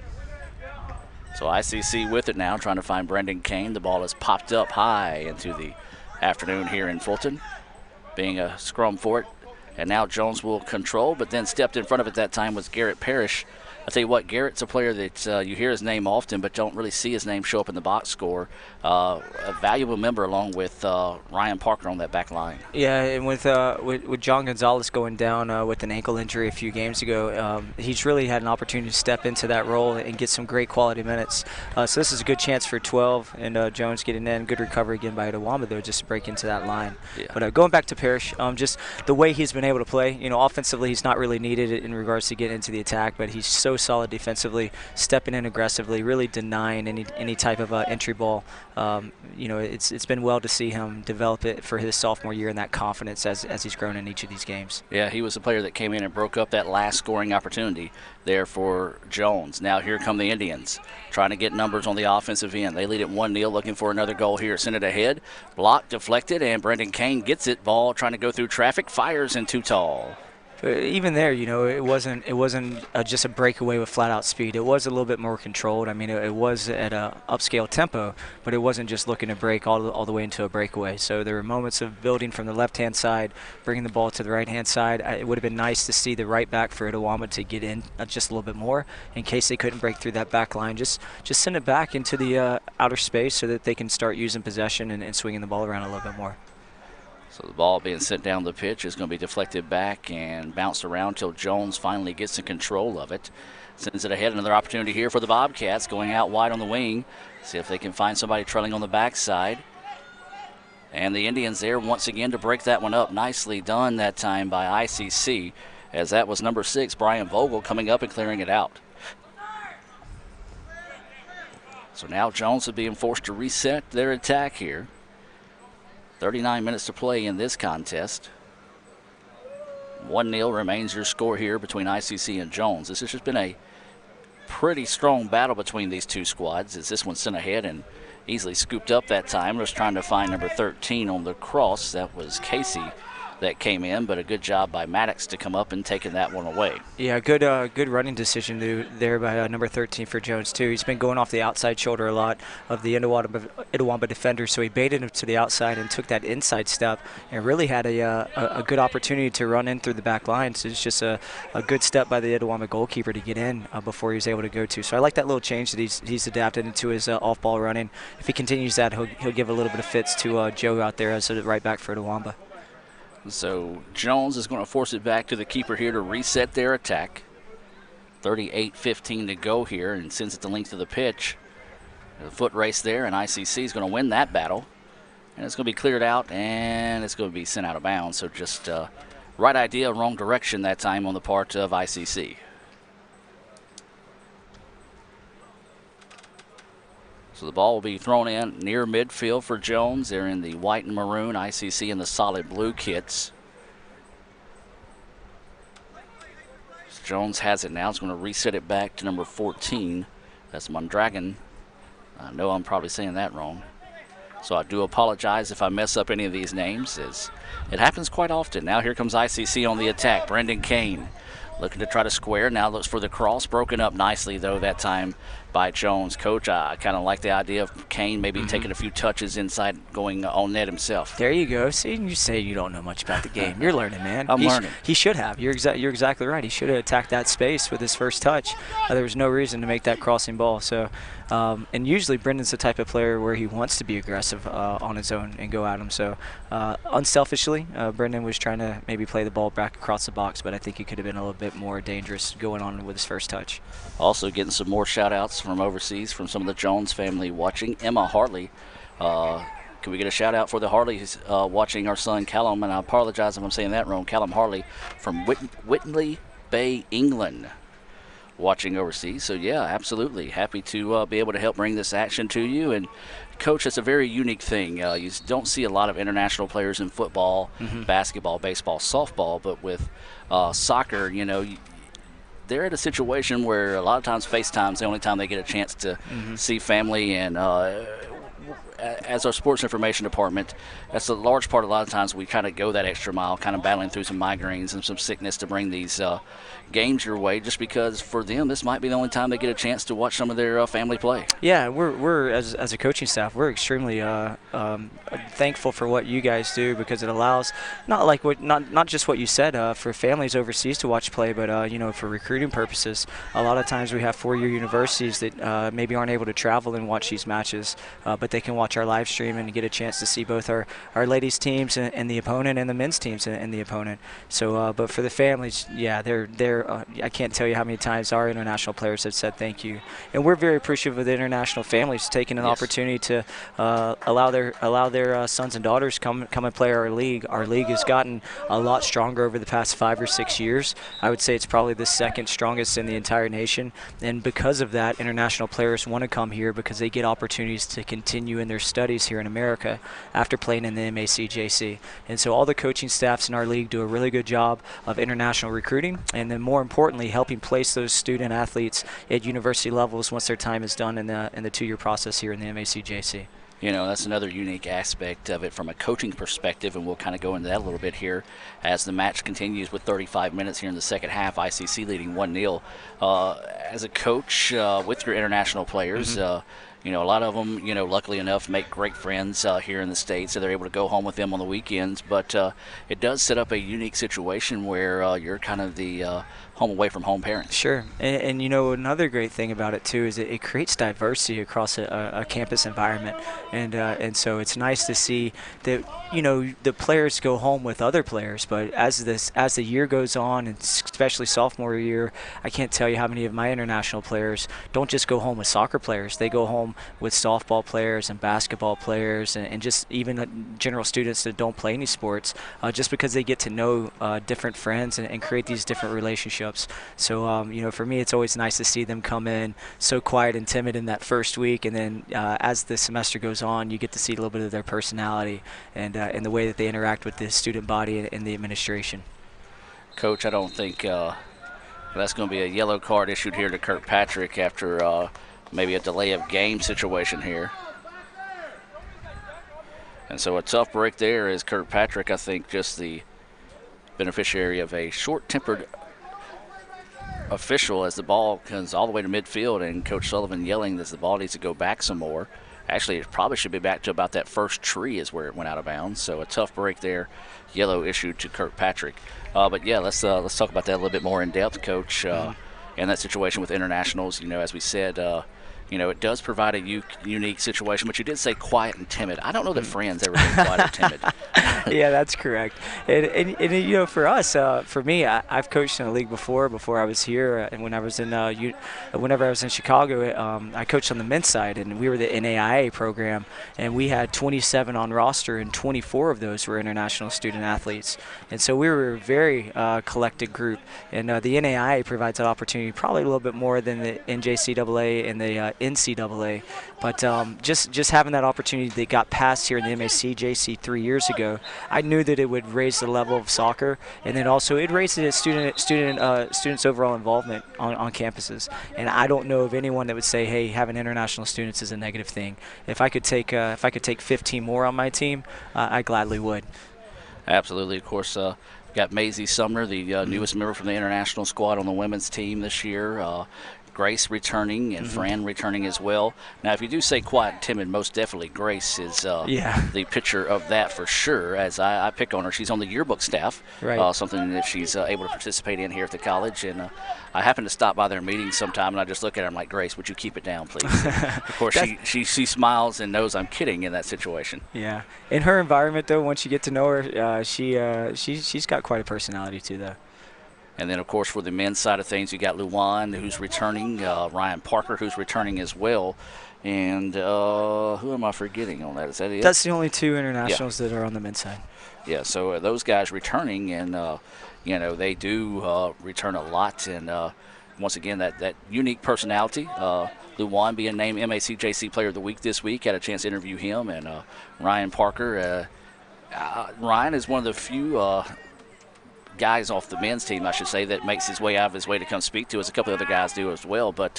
So ICC with it now, trying to find Brendan Kane. The ball is popped up high into the afternoon here in Fulton, being a scrum for it. And now Jones will control, but then stepped in front of it that time was Garrett Parrish. I tell you what, Garrett's a player that you hear his name often, but don't really see his name show up in the box score. A valuable member along with Ryan Parker on that back line. Yeah, and with John Gonzalez going down with an ankle injury a few games ago, he's really had an opportunity to step into that role and get some great quality minutes. So this is a good chance for 12, and Jones getting in. Good recovery again by Itawamba, though, just to break into that line. Yeah. But going back to Parrish, just the way he's been able to play, offensively he's not really needed in regards to getting into the attack, but he's so solid defensively, stepping in aggressively, really denying any type of entry ball. It's been well to see him develop it for his sophomore year and that confidence as he's grown in each of these games. Yeah, he was a player that came in and broke up that last scoring opportunity there for Jones. Now here come the Indians, trying to get numbers on the offensive end. They lead at 1-0, looking for another goal here. Send it ahead, blocked, deflected, and Brendan Kane gets it. Ball trying to go through traffic, fires in too tall. But even there, it wasn't just a breakaway with flat-out speed. It was a little bit more controlled. I mean, it was at a upscale tempo, but it wasn't just looking to break all the way into a breakaway. So there were moments of building from the left-hand side, bringing the ball to the right-hand side. It would have been nice to see the right back for Itawamba to get in just a little bit more in case they couldn't break through that back line. Just send it back into the outer space so that they can start using possession and swinging the ball around a little bit more. So the ball being sent down the pitch is going to be deflected back and bounced around until Jones finally gets in control of it. Sends it ahead. Another opportunity here for the Bobcats, going out wide on the wing. See if they can find somebody trailing on the backside. And the Indians there once again to break that one up. Nicely done that time by ICC, as that was number 6, Brian Vogel, coming up and clearing it out. So now Jones is being forced to reset their attack here. 39 minutes to play in this contest. 1-0 remains your score here between ICC and Jones. This has just been a pretty strong battle between these two squads, as this one sent ahead and easily scooped up that time. Just trying to find number 13 on the cross. That was Casey that came in, but a good job by Maddox to come up and taking that one away. Yeah, good running decision there by number 13 for Jones, too. He's been going off the outside shoulder a lot of the Itawamba defender, so he baited him to the outside and took that inside step and really had a good opportunity to run in through the back line. So it's just a good step by the Itawamba goalkeeper to get in before he was able to go to. So I like that little change that he's adapted into his off-ball running. If he continues that, he'll give a little bit of fits to Joe out there as a right back for Itawamba. So Jones is going to force it back to the keeper here to reset their attack. 38-15 to go here, and sends it the length of the pitch. The foot race there, and ICC is going to win that battle. And it's going to be cleared out, and it's going to be sent out of bounds. So just right idea, wrong direction that time on the part of ICC. So the ball will be thrown in near midfield for Jones. They're in the white and maroon, ICC in the solid blue kits. Jones has it now. He's going to reset it back to number 14. That's Mondragon. I know I'm probably saying that wrong. So I do apologize if I mess up any of these names. It happens quite often. Now here comes ICC on the attack. Brendan Kane looking to try to square. Now looks for the cross. Broken up nicely, though, that time by Jones. Coach, I kind of like the idea of Kane maybe taking a few touches inside, going on net himself. There you go. See, you say you don't know much about the game. You're learning, man. I'm learning. He should have. You're exactly right. He should have attacked that space with his first touch. There was no reason to make that crossing ball. So, and usually Brendan's the type of player where he wants to be aggressive on his own and go at him. So, unselfishly, Brendan was trying to maybe play the ball back across the box, but I think he could have been a little bit more dangerous going on with his first touch. Also getting some more shout-outs from overseas from some of the Jones family watching. Emma Hartley. Can we get a shout-out for the Harleys watching our son Callum? And I apologize if I'm saying that wrong. Callum Hartley from Whitley Bay, England, watching overseas. So, yeah, absolutely. Happy to be able to help bring this action to you. And, Coach, it's a very unique thing. You don't see a lot of international players in football, basketball, baseball, softball, but with soccer, you know, they're at a situation where a lot of times FaceTime's the only time they get a chance to see family. And as our sports information department, that's a large part. A lot of times we kind of go that extra mile, kind of battling through some migraines and some sickness to bring these games your way, just because for them this might be the only time they get a chance to watch some of their family play. Yeah, we're as a coaching staff, we're extremely thankful for what you guys do, because it allows not just what you said for families overseas to watch play, but you know, for recruiting purposes. A lot of times we have four-year universities that maybe aren't able to travel and watch these matches, but they can watch our live stream and get a chance to see both our ladies teams and the opponent, and the men's teams and the opponent. So, but for the families, yeah, they're I can't tell you how many times our international players have said thank you, and we're very appreciative of the international families taking an opportunity to allow their sons and daughters come and play our league. Our league has gotten a lot stronger over the past 5 or 6 years. I would say it's probably the second strongest in the entire nation, and because of that, international players want to come here because they get opportunities to continue in their studies here in America after playing in the MACJC. And so all the coaching staffs in our league do a really good job of international recruiting, and then more importantly, helping place those student athletes at university levels once their time is done in the 2-year process here in the MACJC. You know, that's another unique aspect of it from a coaching perspective, and we'll kind of go into that a little bit here as the match continues with 35 minutes here in the second half, ICC leading 1-0. As a coach with your international players, you know, a lot of them, you know, luckily enough, make great friends here in the States, so they're able to go home with them on the weekends. But it does set up a unique situation where you're kind of the home away from home parents. Sure, and you know, another great thing about it too is it creates diversity across a campus environment, and so it's nice to see that, you know, the players go home with other players. But as the year goes on, and especially sophomore year, I can't tell you how many of my international players don't just go home with soccer players. They go home with softball players and basketball players, and just even general students that don't play any sports, just because they get to know different friends and create these different relationships. So, you know, for me, it's always nice to see them come in so quiet and timid in that first week, and then as the semester goes on, you get to see a little bit of their personality and the way that they interact with the student body and the administration. Coach, I don't think that's going to be a yellow card issued here to Kirkpatrick after maybe a delay of game situation here. And so a tough break there is Kirkpatrick, I think, just the beneficiary of a short-tempered official as the ball comes all the way to midfield, and Coach Sullivan yelling that the ball needs to go back some more. Actually, it probably should be back to about that first tree is where it went out of bounds. So a tough break there, yellow issued to Kirkpatrick. But yeah, let's talk about that a little bit more in depth, Coach. And that situation with internationals, you know, as we said, you know, it does provide a unique situation, but you did say quiet and timid. I don't know that Friends ever been quiet or timid. Yeah, that's correct. And you know, for us, for me, I've coached in a league before I was here, and when I was in whenever I was in Chicago, I coached on the men's side, and we were the NAIA program, and we had 27 on roster, and 24 of those were international student athletes. And so we were a very collected group, and the NAIA provides that opportunity probably a little bit more than the NJCAA and the NCAA. But just having that opportunity that got passed here in the MACJC 3 years ago, I knew that it would raise the level of soccer, and then also it raised the students' overall involvement on campuses. And I don't know of anyone that would say, hey, having international students is a negative thing. If I could take 15 more on my team, I gladly would. Absolutely. Of course, got Maisie Sumner, the newest member from the international squad on the women's team this year. Grace returning and Fran returning as well. Now, if you do say quiet and timid, most definitely Grace is the picture of that for sure. As I pick on her, she's on the yearbook staff, something that she's able to participate in here at the college. And I happen to stop by their meetings sometime, and I just look at her. I'm like, Grace, would you keep it down, please? Of course, she smiles and knows I'm kidding in that situation. Yeah, in her environment though, once you get to know her, she's got quite a personality too, though. And then, of course, for the men's side of things, you got Luwan, who's returning, Ryan Parker, who's returning as well. And who am I forgetting on that? Is that it? That's the only two internationals that are on the men's side. Yeah, so those guys returning, and, they do return a lot. And, once again, that unique personality. Luwan being named MACJC Player of the Week this week. Had a chance to interview him. And Ryan Parker. Ryan is one of the few guys off the men's team, I should say, that makes his way out of his way to come speak to us. A couple of other guys do as well. But,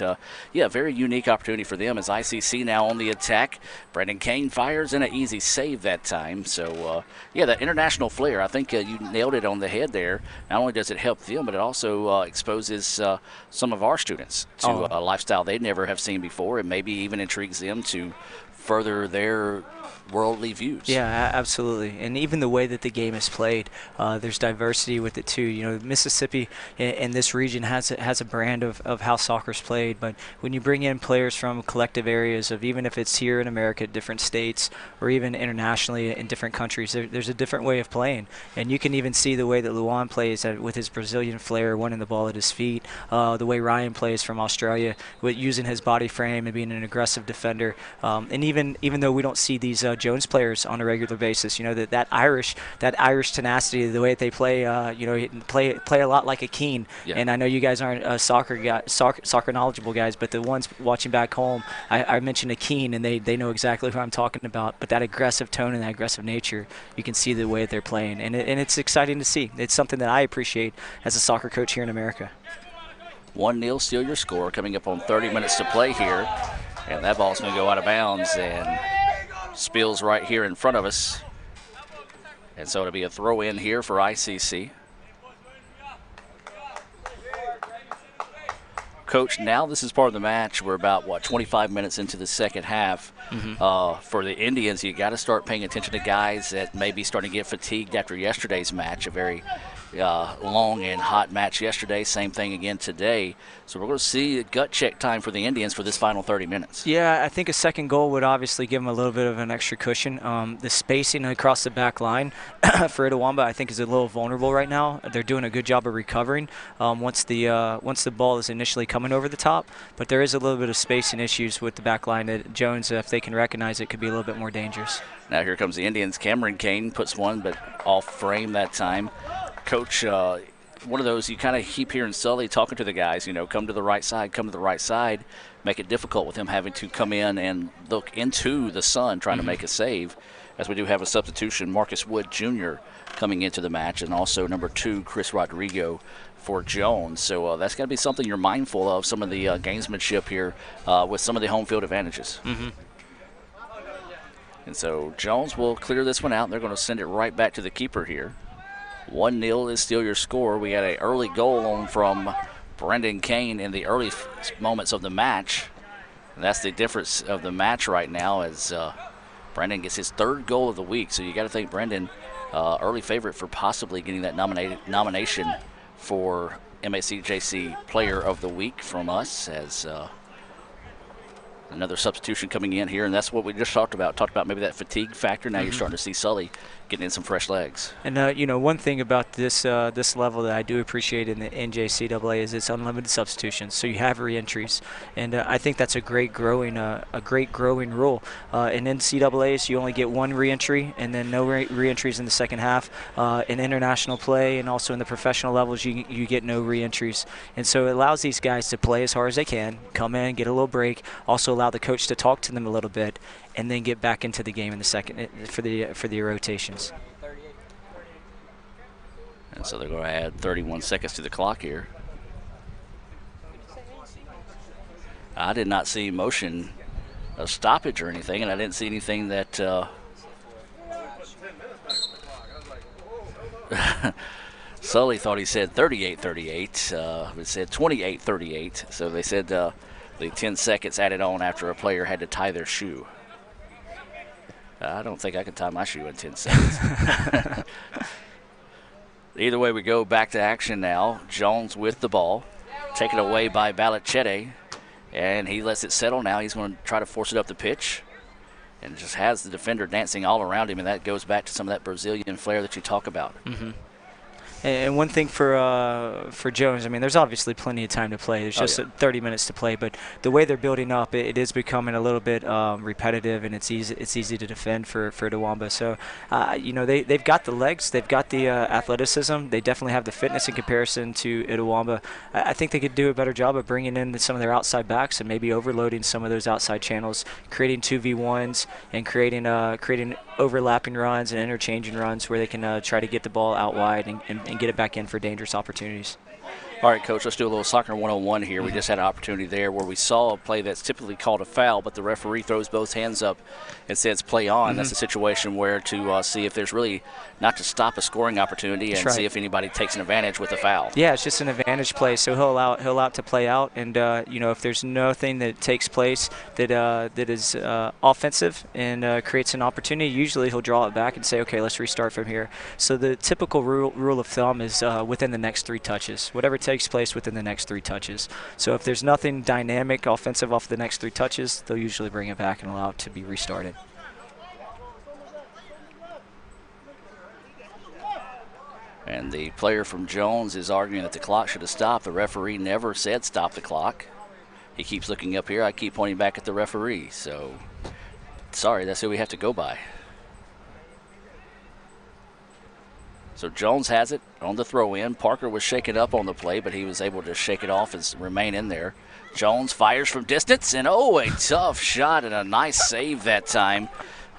very unique opportunity for them as ICC now on the attack. Brendan Kane fires in an easy save that time. So, that international flair, I think you nailed it on the head there. Not only does it help them, but it also exposes some of our students to a lifestyle they never have seen before, and maybe even intrigues them to further their worldly views. Yeah, absolutely. And even the way that the game is played, there's diversity with it too. Mississippi in this region has a brand of how soccer's played, but when you bring in players from collective areas of, even if it's here in America, different states, or even internationally in different countries, there's a different way of playing. And you can even see the way that Luwan plays with his Brazilian flair, winning the ball at his feet, the way Ryan plays from Australia, with using his body frame and being an aggressive defender. And even though we don't see these Jones players on a regular basis, that Irish tenacity, the way that they play, play a lot like a Keane. Yeah. And I know you guys aren't soccer knowledgeable guys, but the ones watching back home, I mentioned a Keane, and they know exactly who I'm talking about. But that aggressive tone and that aggressive nature, you can see the way that they're playing, and it's exciting to see. It's something that I appreciate as a soccer coach here in America. 1-0, still your score, coming up on 30 minutes to play here. And that ball's going to go out of bounds and spills right here in front of us. And so it'll be a throw in here for ICC. Coach, now this is part of the match. We're about, 25 minutes into the second half. For the Indians, you got to start paying attention to guys that may be starting to get fatigued after yesterday's match, a very long and hot match yesterday. Same thing again today. So we're going to see a gut check time for the Indians for this final 30 minutes. Yeah, I think a second goal would obviously give them a little bit of an extra cushion. The spacing across the back line for Itawamba, I think, is a little vulnerable right now. They're doing a good job of recovering once the ball is initially coming over the top. But there is a little bit of spacing issues with the back line that Jones, if they can recognize it, could be a little bit more dangerous. Now here comes the Indians. Cameron Kane puts one, but off frame that time. Coach, one of those you kind of keep hearing Sully talking to the guys, come to the right side, make it difficult with him having to come in and look into the sun trying to make a save, as we do have a substitution, Marcus Wood Jr. coming into the match, and also number 2, Chris Rodrigo for Jones. So that's got to be something you're mindful of, some of the gamesmanship here with some of the home field advantages. And so Jones will clear this one out. They're going to send it right back to the keeper here. 1-0 is still your score. We had an early goal from Brendan Kane in the early moments of the match. And that's the difference of the match right now, as Brendan gets his 3rd goal of the week. So you got to think Brendan, early favorite for possibly getting that nomination for MACJC Player of the Week from us, as Another substitution coming in here, and that's what we just talked about. Talked about maybe that fatigue factor. Now you're starting to see Sully getting in some fresh legs. And one thing about this this level that I do appreciate in the NJCAA is it's unlimited substitutions. So you have reentries, and I think that's a great growing rule. In NCAAs, you only get one reentry, and then no reentries in the second half. In international play and also in the professional levels, you get no reentries, and so it allows these guys to play as hard as they can, come in, get a little break, also allow the coach to talk to them a little bit, and then get back into the game in the second for the rotations. And so they're going to add 31 seconds to the clock here. I did not see motion of stoppage or anything, and I didn't see anything that Sully thought he said 38-38. It said 28-38. So they said the 10 seconds added on after a player had to tie their shoe. I don't think I can tie my shoe in 10 seconds. Either way we go, back to action now. Jones with the ball, taken away by Balichete, and he lets it settle now. He's going to try to force it up the pitch, and just has the defender dancing all around him, and that goes back to some of that Brazilian flair that you talk about. Mm-hmm. And one thing for Jones, I mean, there's obviously plenty of time to play. There's just 30 minutes to play, but the way they're building up, it is becoming a little bit repetitive, and it's easy to defend for Itawamba. So, they've got the legs, they've got the athleticism, they definitely have the fitness in comparison to Itawamba. I think they could do a better job of bringing in some of their outside backs and maybe overloading some of those outside channels, creating 2v1s and creating overlapping runs and interchanging runs where they can try to get the ball out wide and get it back in for dangerous opportunities. All right, Coach, let's do a little soccer 101 here. We just had an opportunity there where we saw a play that's typically called a foul, but the referee throws both hands up and says play on. That's a situation where to see if there's really not to stop a scoring opportunity and see if anybody takes an advantage with a foul. Yeah, it's just an advantage play, so he'll allow it to play out. And, if there's nothing that takes place that is offensive and creates an opportunity, usually he'll draw it back and say, okay, let's restart from here. So the typical rule of thumb is within the next 3 touches. Whatever takes place within the next 3 touches. So if there's nothing dynamic offensive off the next 3 touches, they'll usually bring it back and allow it to be restarted. And the player from Jones is arguing that the clock should have stopped. The referee never said stop the clock. He keeps looking up here. I keep pointing back at the referee. So, sorry, that's who we have to go by. So Jones has it on the throw-in. Parker was shaken up on the play, but he was able to shake it off and remain in there. Jones fires from distance, and a tough shot and a nice save that time.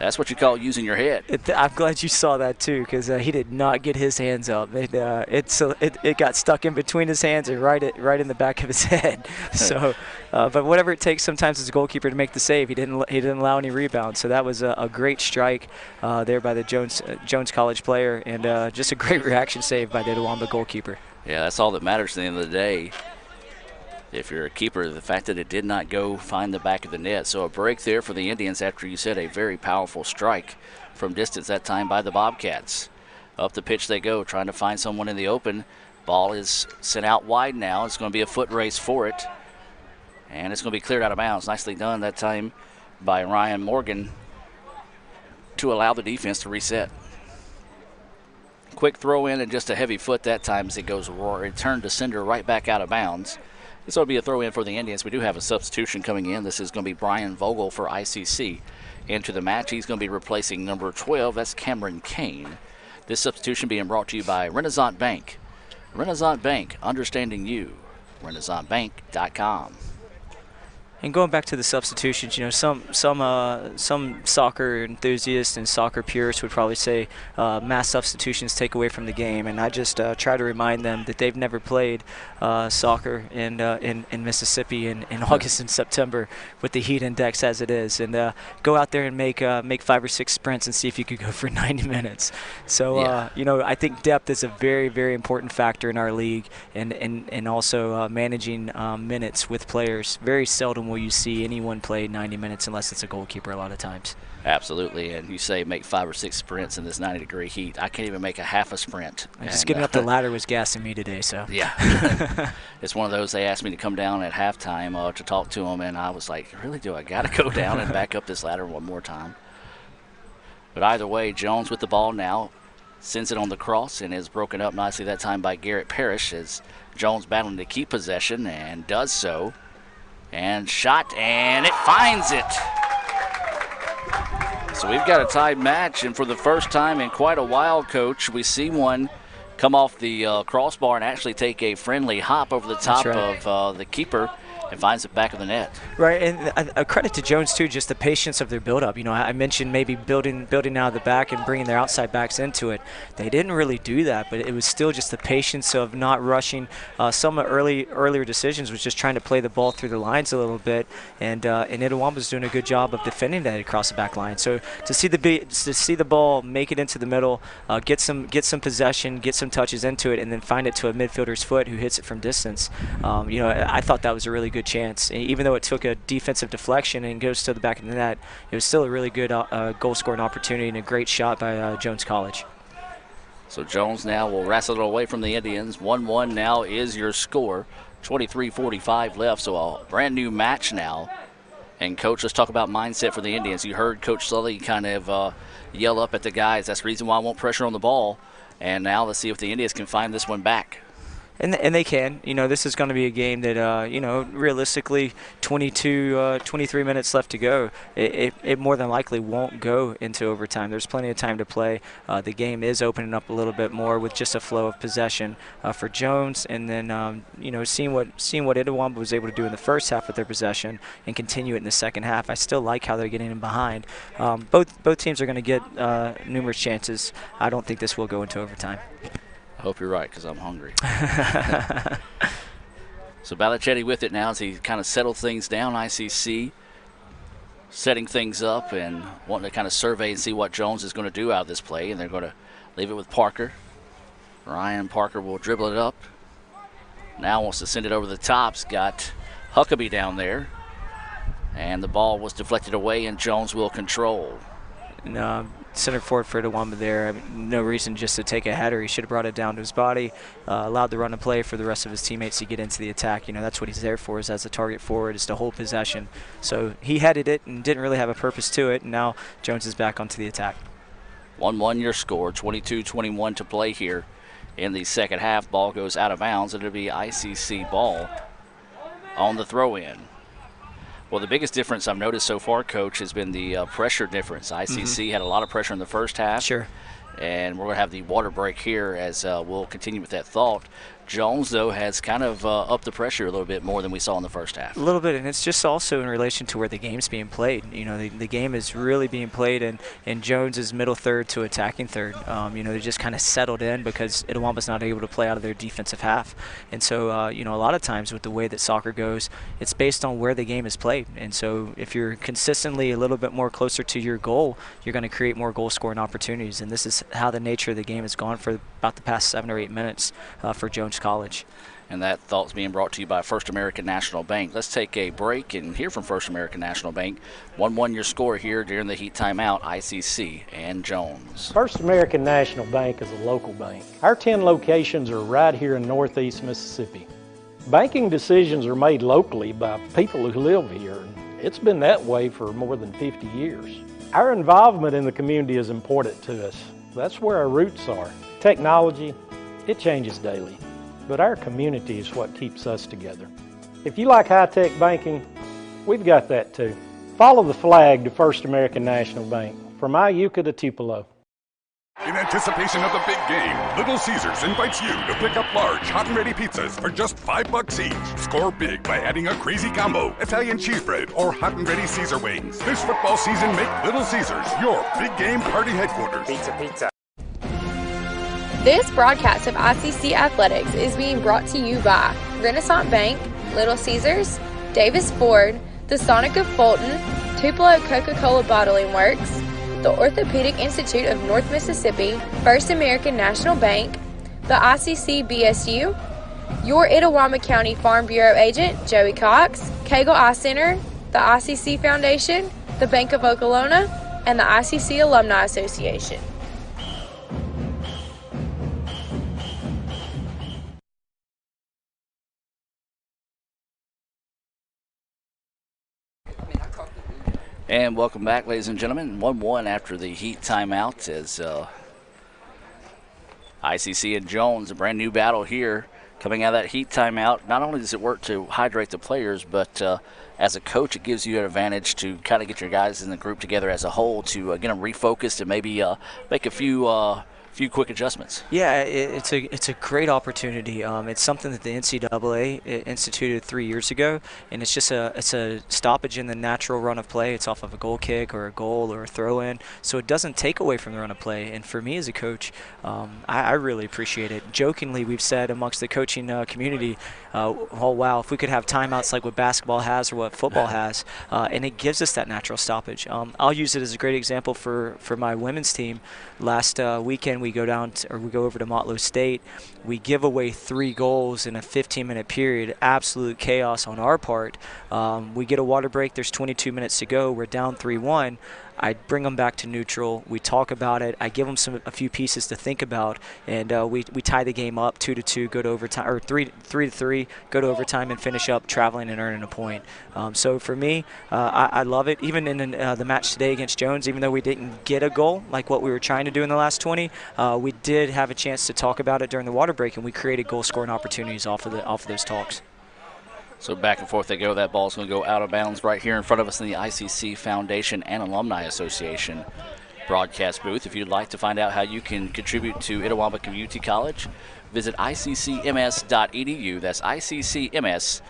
That's what you call using your head. I'm glad you saw that too, because he did not get his hands up. It got stuck in between his hands and right in the back of his head. So, but whatever it takes sometimes as a goalkeeper to make the save, he didn't allow any rebounds. So that was a great strike there by the Jones College player, and just a great reaction save by the Itawamba goalkeeper. Yeah, that's all that matters at the end of the day. If you're a keeper, the fact that it did not go find the back of the net. So a break there for the Indians after you said a very powerful strike from distance that time by the Bobcats. Up the pitch they go, trying to find someone in the open. Ball is sent out wide now. It's going to be a foot race for it. And it's going to be cleared out of bounds. Nicely done that time by Ryan Morgan to allow the defense to reset. Quick throw in and just a heavy foot that time as it goes return to sender right back out of bounds. This will be a throw in for the Indians. We do have a substitution coming in. This is going to be Brian Vogel for ICC into the match. He's going to be replacing number 12. That's Cameron Kane. This substitution being brought to you by Renaissance Bank. Renaissance Bank, understanding you. RenaissanceBank.com. And going back to the substitutions, some soccer enthusiasts and soccer purists would probably say mass substitutions take away from the game, and I just try to remind them that they've never played soccer in Mississippi in August and September with the heat index as it is, and go out there and make 5 or 6 sprints and see if you could go for 90 minutes. So I think depth is a very, very important factor in our league, and also managing minutes with players. Very seldom seldom will you see anyone play 90 minutes unless it's a goalkeeper a lot of times. Absolutely, and you say make 5 or 6 sprints in this 90-degree heat. I can't even make a half a sprint. Just getting up the ladder was gassing me today, so. Yeah. It's one of those, they asked me to come down at halftime to talk to them, and I was like, really, do I got to go down and back up this ladder one more time? But either way, Jones with the ball now, sends it on the cross and is broken up nicely that time by Garrett Parrish as Jones battling to keep possession and does so. And shot, and it finds it. So we've got a tied match, and for the first time in quite a while, Coach, we see one come off the crossbar and actually take a friendly hop over the top of the keeper and finds it back of the net. Right, and a credit to Jones, too, just the patience of their build-up. You know, I mentioned maybe building out of the back and bringing their outside backs into it. They didn't really do that, but it was still just the patience of not rushing. Some earlier decisions was just trying to play the ball through the lines a little bit, and Itawamba's doing a good job of defending that across the back line. So to see the ball make it into the middle, get some possession, get some touches into it, and then find it to a midfielder's foot who hits it from distance. You know, I thought that was a really good chance. Even though it took a defensive deflection and goes to the back of the net, it was still a really good goal-scoring opportunity and a great shot by Jones College. So Jones now will wrestle it away from the Indians. 1-1 now is your score. 23:45 left, so a brand new match now. And, Coach, let's talk about mindset for the Indians. You heard Coach Sully kind of yell up at the guys. That's the reason why I want pressure on the ball. And now let's see if the Indians can find this one back. And they can. You know, this is going to be a game that, you know, realistically 23 minutes left to go. It more than likely won't go into overtime. There's plenty of time to play. The game is opening up a little bit more with just a flow of possession for Jones, and then, you know, seeing what Itawamba was able to do in the first half with their possession and continue it in the second half. I still like how they're getting in behind. Both teams are going to get numerous chances. I don't think this will go into overtime. I hope you're right, because I'm hungry. So Balicetti with it now as he kind of settles things down. ICC setting things up and wanting to kind of survey and see what Jones is going to do out of this play. And they're going to leave it with Parker. Ryan Parker will dribble it up. Now wants to send it over the top. He's got Huckabee down there. And the ball was deflected away, and Jones will control. Center forward for Itawamba there. I mean, no reason just to take a header. He should have brought it down to his body, allowed the run and play for the rest of his teammates to get into the attack. You know, that's what he's there for, is as a target forward, is to hold possession. So he headed it and didn't really have a purpose to it, and now Jones is back onto the attack. 1-1 your score, 22-21 to play here in the second half. Ball goes out of bounds, and it'll be ICC ball on the throw-in. Well, the biggest difference I've noticed so far, Coach, has been the pressure difference. ICC had a lot of pressure in the first half. Sure. And we're going to have the water break here as we'll continue with that thought. Jones, though, has kind of upped the pressure a little bit more than we saw in the first half. A little bit, and it's just also in relation to where the game's being played. You know, the game is really being played in Jones's middle third to attacking third. You know, they just kind of settled in because Itawamba's not able to play out of their defensive half. And so, you know, a lot of times with the way that soccer goes, it's based on where the game is played. And so if you're consistently a little bit more closer to your goal, you're going to create more goal-scoring opportunities. And this is how the nature of the game has gone for about the past 7 or 8 minutes for Jones College. And that thought's being brought to you by First American National Bank. Let's take a break and hear from First American National Bank. 1-1 your score here during the heat timeout, ICC and Jones. First American National Bank is a local bank. Our 10 locations are right here in Northeast Mississippi. Banking decisions are made locally by people who live here. It's been that way for more than 50 years. Our involvement in the community is important to us. That's where our roots are. Technology, it changes daily. But our community is what keeps us together. If you like high-tech banking, we've got that too. Follow the flag to First American National Bank, from Iuka to Tupelo. In anticipation of the big game, Little Caesars invites you to pick up large, hot and ready pizzas for just $5 each. Score big by adding a crazy combo, Italian cheese bread, or hot and ready Caesar wings. This football season, make Little Caesars your big game party headquarters. Pizza. This broadcast of ICC Athletics is being brought to you by Renaissance Bank, Little Caesars, Davis Ford, the Sonic of Fulton, Tupelo Coca-Cola Bottling Works, the Orthopedic Institute of North Mississippi, First American National Bank, the ICC BSU, Your Itawamba County Farm Bureau agent, Joey Cox, Cagle Eye Center, the ICC Foundation, the Bank of Okolona, and the ICC Alumni Association. And welcome back, ladies and gentlemen. 1-1 after the heat timeout as ICC and Jones, a brand new battle here. Coming out of that heat timeout, not only does it work to hydrate the players, but as a coach, it gives you an advantage to kind of get your guys in the group together as a whole to get them refocused and maybe make a few quick adjustments. Yeah, it's a great opportunity. It's something that the NCAA instituted 3 years ago, and it's a stoppage in the natural run of play. It's off of a goal kick or a goal or a throw-in, so it doesn't take away from the run of play. And for me as a coach, I really appreciate it. Jokingly, we've said amongst the coaching community, oh wow, if we could have timeouts like what basketball has or what football has, and it gives us that natural stoppage. I'll use it as a great example for my women's team. Last weekend we go over to Motlow State. We give away 3 goals in a 15-minute period. Absolute chaos on our part. We get a water break. There's 22 minutes to go. We're down 3-1. I bring them back to neutral. We talk about it. I give them a few pieces to think about, and we tie the game up 2-2, go to overtime, or 3-3, go to overtime, and finish up traveling and earning a point. So for me, I love it. Even in the match today against Jones, even though we didn't get a goal like what we were trying to do in the last 20, we did have a chance to talk about it during the water break, and we created goal-scoring opportunities off of those talks. So back and forth they go. That ball's going to go out of bounds right here in front of us in the ICC Foundation and Alumni Association broadcast booth. If you'd like to find out how you can contribute to Itawamba Community College, visit iccms.edu. That's iccms.edu,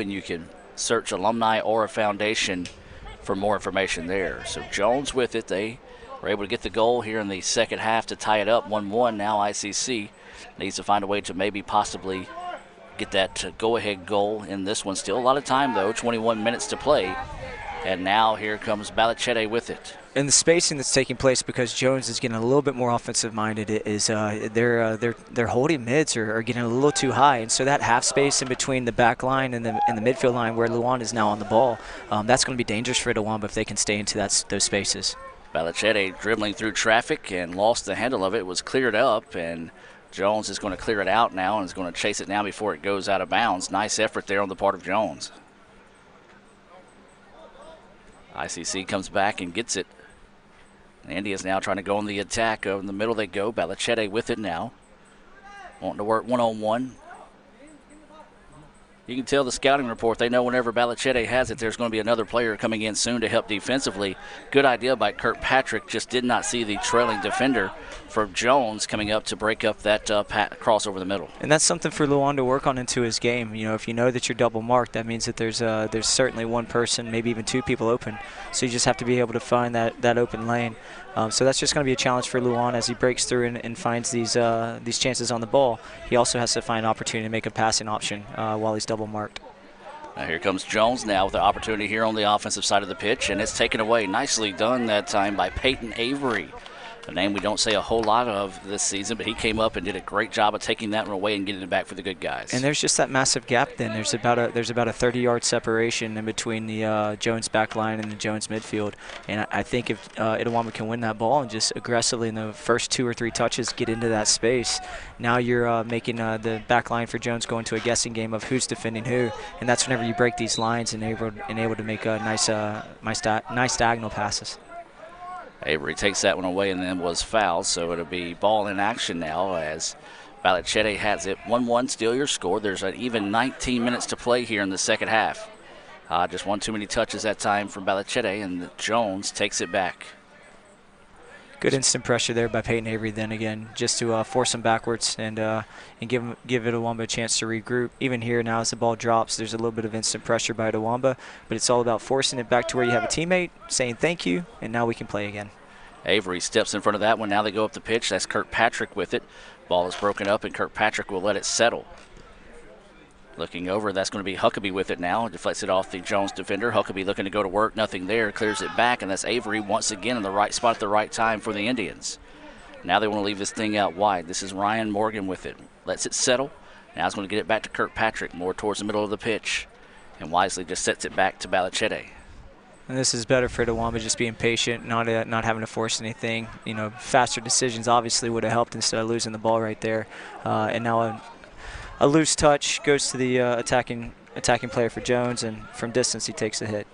and you can search alumni or a foundation for more information there. So Jones with it. They were able to get the goal here in the second half to tie it up 1-1. Now ICC needs to find a way to maybe possibly get that go-ahead goal in this one. Still a lot of time, though, 21 minutes to play. And now here comes Balichete with it. And the spacing that's taking place, because Jones is getting a little bit more offensive-minded, is their holding mids are getting a little too high, and so that half space in between the back line and the midfield line where Luan is now on the ball, that's going to be dangerous for Itawamba if they can stay into those spaces. Balichete dribbling through traffic and lost the handle of it. It was cleared up, and Jones is going to clear it out now and is going to chase it now before it goes out of bounds. Nice effort there on the part of Jones. ICC comes back and gets it. Andy is now trying to go on the attack. In the middle they go. Balichete with it now. Wanting to work one-on-one. You can tell the scouting report, they know whenever Balichete has it, there's going to be another player coming in soon to help defensively. Good idea by Kirkpatrick. Just did not see the trailing defender from Jones coming up to break up that cross over the middle. And that's something for Luan to work on into his game. You know, if you know that you're double marked, that means that there's certainly one person, maybe even 2 people open. So you just have to be able to find that open lane. So that's just going to be a challenge for Luan as he breaks through and finds these chances on the ball. He also has to find an opportunity to make a passing option while he's double marked. Now here comes Jones now with the opportunity here on the offensive side of the pitch, and it's taken away. Nicely done that time by Peyton Avery, a name we don't say a whole lot of this season, but he came up and did a great job of taking that one away and getting it back for the good guys. And there's just that massive gap then. There's about a 30-yard separation in between the Jones back line and the Jones midfield. And I think if Itawamba can win that ball and just aggressively in the first 2 or 3 touches get into that space, now you're making the back line for Jones go into a guessing game of who's defending who. And that's whenever you break these lines and able to make nice diagonal passes. Avery takes that one away and then was fouled, so it'll be ball in action now as Balichete has it. 1-1, still your score. There's an even 19 minutes to play here in the second half. Just one too many touches that time from Balichete, and Jones takes it back. Good instant pressure there by Peyton Avery then again, just to force him backwards and give Itawamba a chance to regroup. Even here now as the ball drops, there's a little bit of instant pressure by Itawamba, but it's all about forcing it back to where you have a teammate, saying thank you, and now we can play again. Avery steps in front of that one. Now they go up the pitch. That's Kirkpatrick with it. Ball is broken up, and Kirkpatrick will let it settle. Looking over, that's going to be Huckabee with it now. Deflects it off the Jones defender. Huckabee looking to go to work. Nothing there. Clears it back, and that's Avery once again in the right spot at the right time for the Indians. Now they want to leave this thing out wide. This is Ryan Morgan with it. Lets it settle. Now he's going to get it back to Kirkpatrick, more towards the middle of the pitch. And wisely just sets it back to Balichete. And this is better for Toowoomba, just being patient, not having to force anything. You know, faster decisions obviously would have helped instead of losing the ball right there. And now a loose touch goes to the attacking player for Jones, and from distance he takes the hit.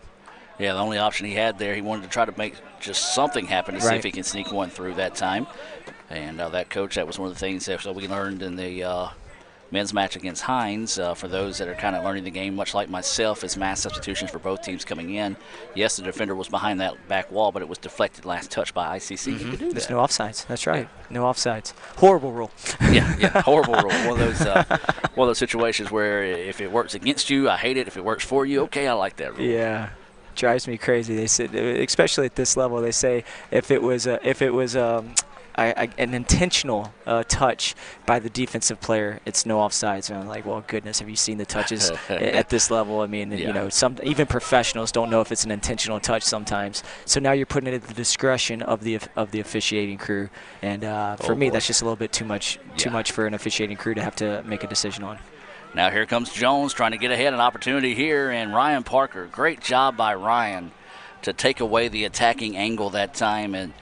Yeah, the only option he had there, he wanted to try to make just something happen to see if he can sneak one through that time. And that coach, that was one of the things that we learned in the men's match against Hines. For those that are kind of learning the game, much like myself, is mass substitutions for both teams coming in. Yes, the defender was behind that back wall, but it was deflected last touch by ICC. He could do There's that. no offsides. That's right. No offsides. Horrible rule. Yeah, horrible rule. One of those situations where if it works against you, I hate it. If it works for you, okay, I like that rule. Yeah, drives me crazy. They said, especially at this level, they say if it was an intentional touch by the defensive player, it's no offsides. And I'm like, well, goodness, have you seen the touches at this level? I mean, you know, even professionals don't know if it's an intentional touch sometimes. So now you're putting it at the discretion of the officiating crew. And for me, that's just a little bit too much for an officiating crew to have to make a decision on. Now here comes Jones trying to get ahead, an opportunity here, and Ryan Parker. Great job by Ryan to take away the attacking angle that time. And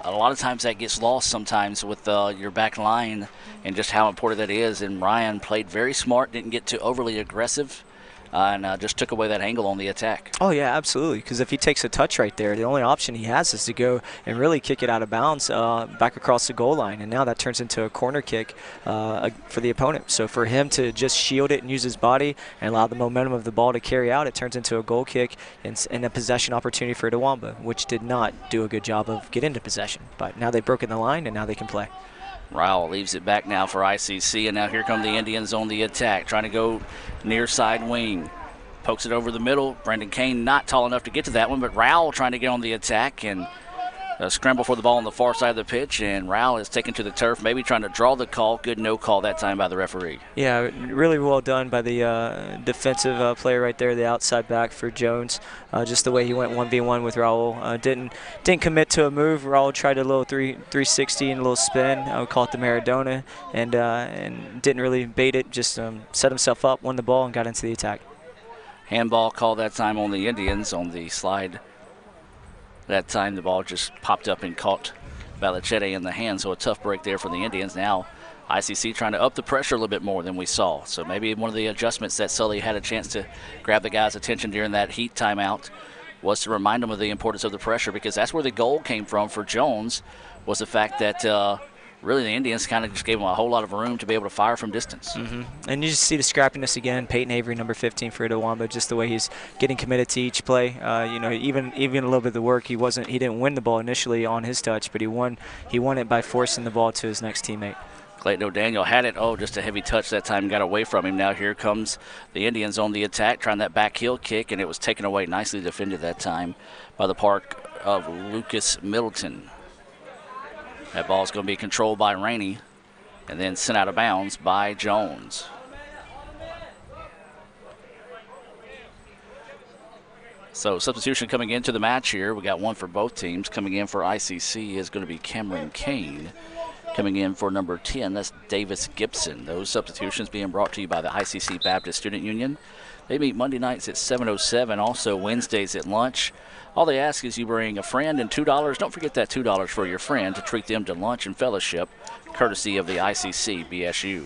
a lot of times that gets lost sometimes with your back line and just how important that is. And Ryan played very smart, didn't get too overly aggressive, and just took away that angle on the attack. Oh, yeah, absolutely. Because if he takes a touch right there, the only option he has is to go and really kick it out of bounds back across the goal line. And now that turns into a corner kick for the opponent. So for him to just shield it and use his body and allow the momentum of the ball to carry out, it turns into a goal kick and a possession opportunity for Toowoomba, which did not do a good job of getting into possession. But now they've broken the line, and now they can play. Rowell leaves it back now for ICC, and now here come the Indians on the attack, trying to go near side wing. Pokes it over the middle. Brendan Kane not tall enough to get to that one, but Rowell trying to get on the attack and scramble for the ball on the far side of the pitch, and Rowell is taken to the turf, maybe trying to draw the call. Good no call that time by the referee. Yeah, really well done by the defensive player right there, the outside back for Jones. Just the way he went 1v1 with Rowell. Didn't commit to a move. Rowell tried a little 360 and a little spin. I would call it the Maradona, and didn't really bait it. Just set himself up, won the ball, and got into the attack. Handball call that time on the Indians on the slide. That time the ball just popped up and caught Balichete in the hand, so a tough break there for the Indians. Now ICC trying to up the pressure a little bit more than we saw. So maybe one of the adjustments that Sully had a chance to grab the guys' attention during that heat timeout was to remind them of the importance of the pressure, because that's where the goal came from for Jones, was the fact that really the Indians kind of just gave them a whole lot of room to be able to fire from distance. And you just see the scrappiness again. Peyton Avery, number 15 for Toowoomba, just the way he's getting committed to each play. You know, even a little bit of the work. He didn't win the ball initially on his touch, but he won it by forcing the ball to his next teammate. Clayton O'Daniel had it. Oh, just a heavy touch that time, got away from him. Now here comes the Indians on the attack, trying that back heel kick, and it was taken away. Nicely defended that time by the part of Lucas Middleton. That ball is going to be controlled by Rainey and then sent out of bounds by Jones. So substitution coming into the match here. We got one for both teams. Coming in for ICC is going to be Cameron Kane. Coming in for number 10, that's Davis Gibson. Those substitutions being brought to you by the ICC Baptist Student Union. They meet Monday nights at 7:07, also Wednesdays at lunch. All they ask is you bring a friend and $2. Don't forget that $2 for your friend to treat them to lunch and fellowship, courtesy of the ICC BSU.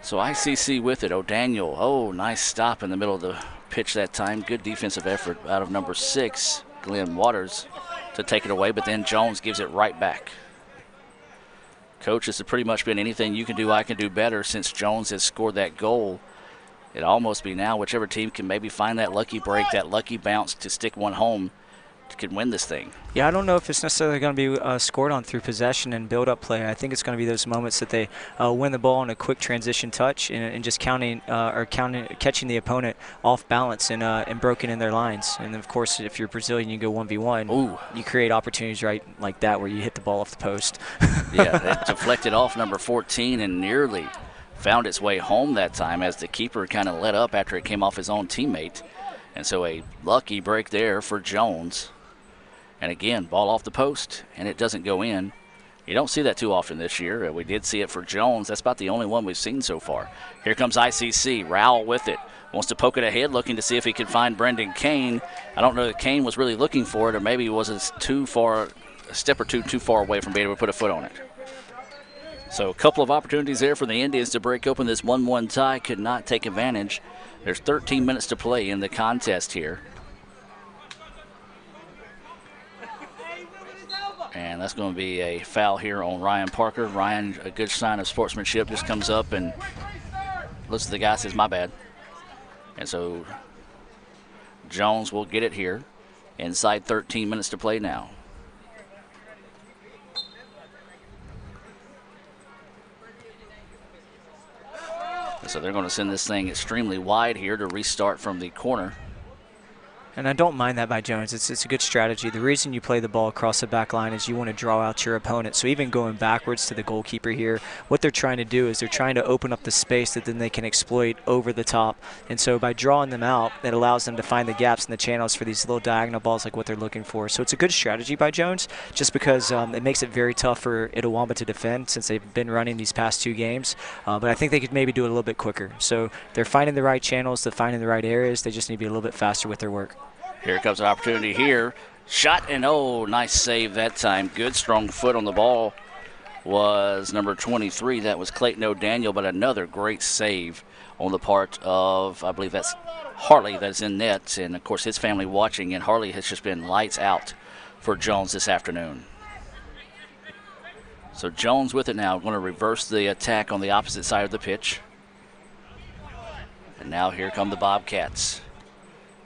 So ICC with it. O'Daniel, oh, nice stop in the middle of the pitch that time. Good defensive effort out of number 6, Glenn Waters, to take it away, but then Jones gives it right back. Coach, this has pretty much been anything you can do, I can do better since Jones has scored that goal. It'd almost be now whichever team can maybe find that lucky break, that lucky bounce to stick one home, could win this thing. Yeah, I don't know if it's necessarily going to be scored on through possession and build-up play. I think it's going to be those moments that they win the ball in a quick transition touch and just catching the opponent off balance and broken in their lines. And of course, if you're Brazilian, you go 1v1. Ooh. You create opportunities right like that where you hit the ball off the post. Yeah, it deflected off number 14 and nearly found its way home that time as the keeper kind of let up after it came off his own teammate. And so a lucky break there for Jones. And again, ball off the post, and it doesn't go in. You don't see that too often this year. We did see it for Jones. That's about the only one we've seen so far. Here comes ICC. Rowell with it. Wants to poke it ahead, looking to see if he can find Brendan Kane. I don't know that Kane was really looking for it, or maybe he wasn't too far, a step or two too far away from being able to put a foot on it. So a couple of opportunities there for the Indians to break open this 1-1 tie. Could not take advantage. There's 13 minutes to play in the contest here. And that's going to be a foul here on Ryan Parker. Ryan, a good sign of sportsmanship, just comes up and looks at the guy, says, my bad. And so Jones will get it here. Inside 13 minutes to play now. So they're going to send this thing extremely wide here to restart from the corner. And I don't mind that by Jones. It's a good strategy. The reason you play the ball across the back line is you want to draw out your opponent. So even going backwards to the goalkeeper here, what they're trying to do is they're trying to open up the space that then they can exploit over the top. And so by drawing them out, it allows them to find the gaps in the channels for these little diagonal balls like what they're looking for. So it's a good strategy by Jones, just because it makes it very tough for Itawamba to defend since they've been running these past 2 games. But I think they could maybe do it a little bit quicker. So they're finding the right channels, they're finding the right areas. They just need to be a little bit faster with their work. Here comes an opportunity here. Shot, and oh, nice save that time. Good strong foot on the ball was number 23. That was Clayton O'Daniel, but another great save on the part of, I believe that's Harley that's in net. And, of course, his family watching, and Harley has just been lights out for Jones this afternoon. So Jones with it now, going to reverse the attack on the opposite side of the pitch. And now here come the Bobcats.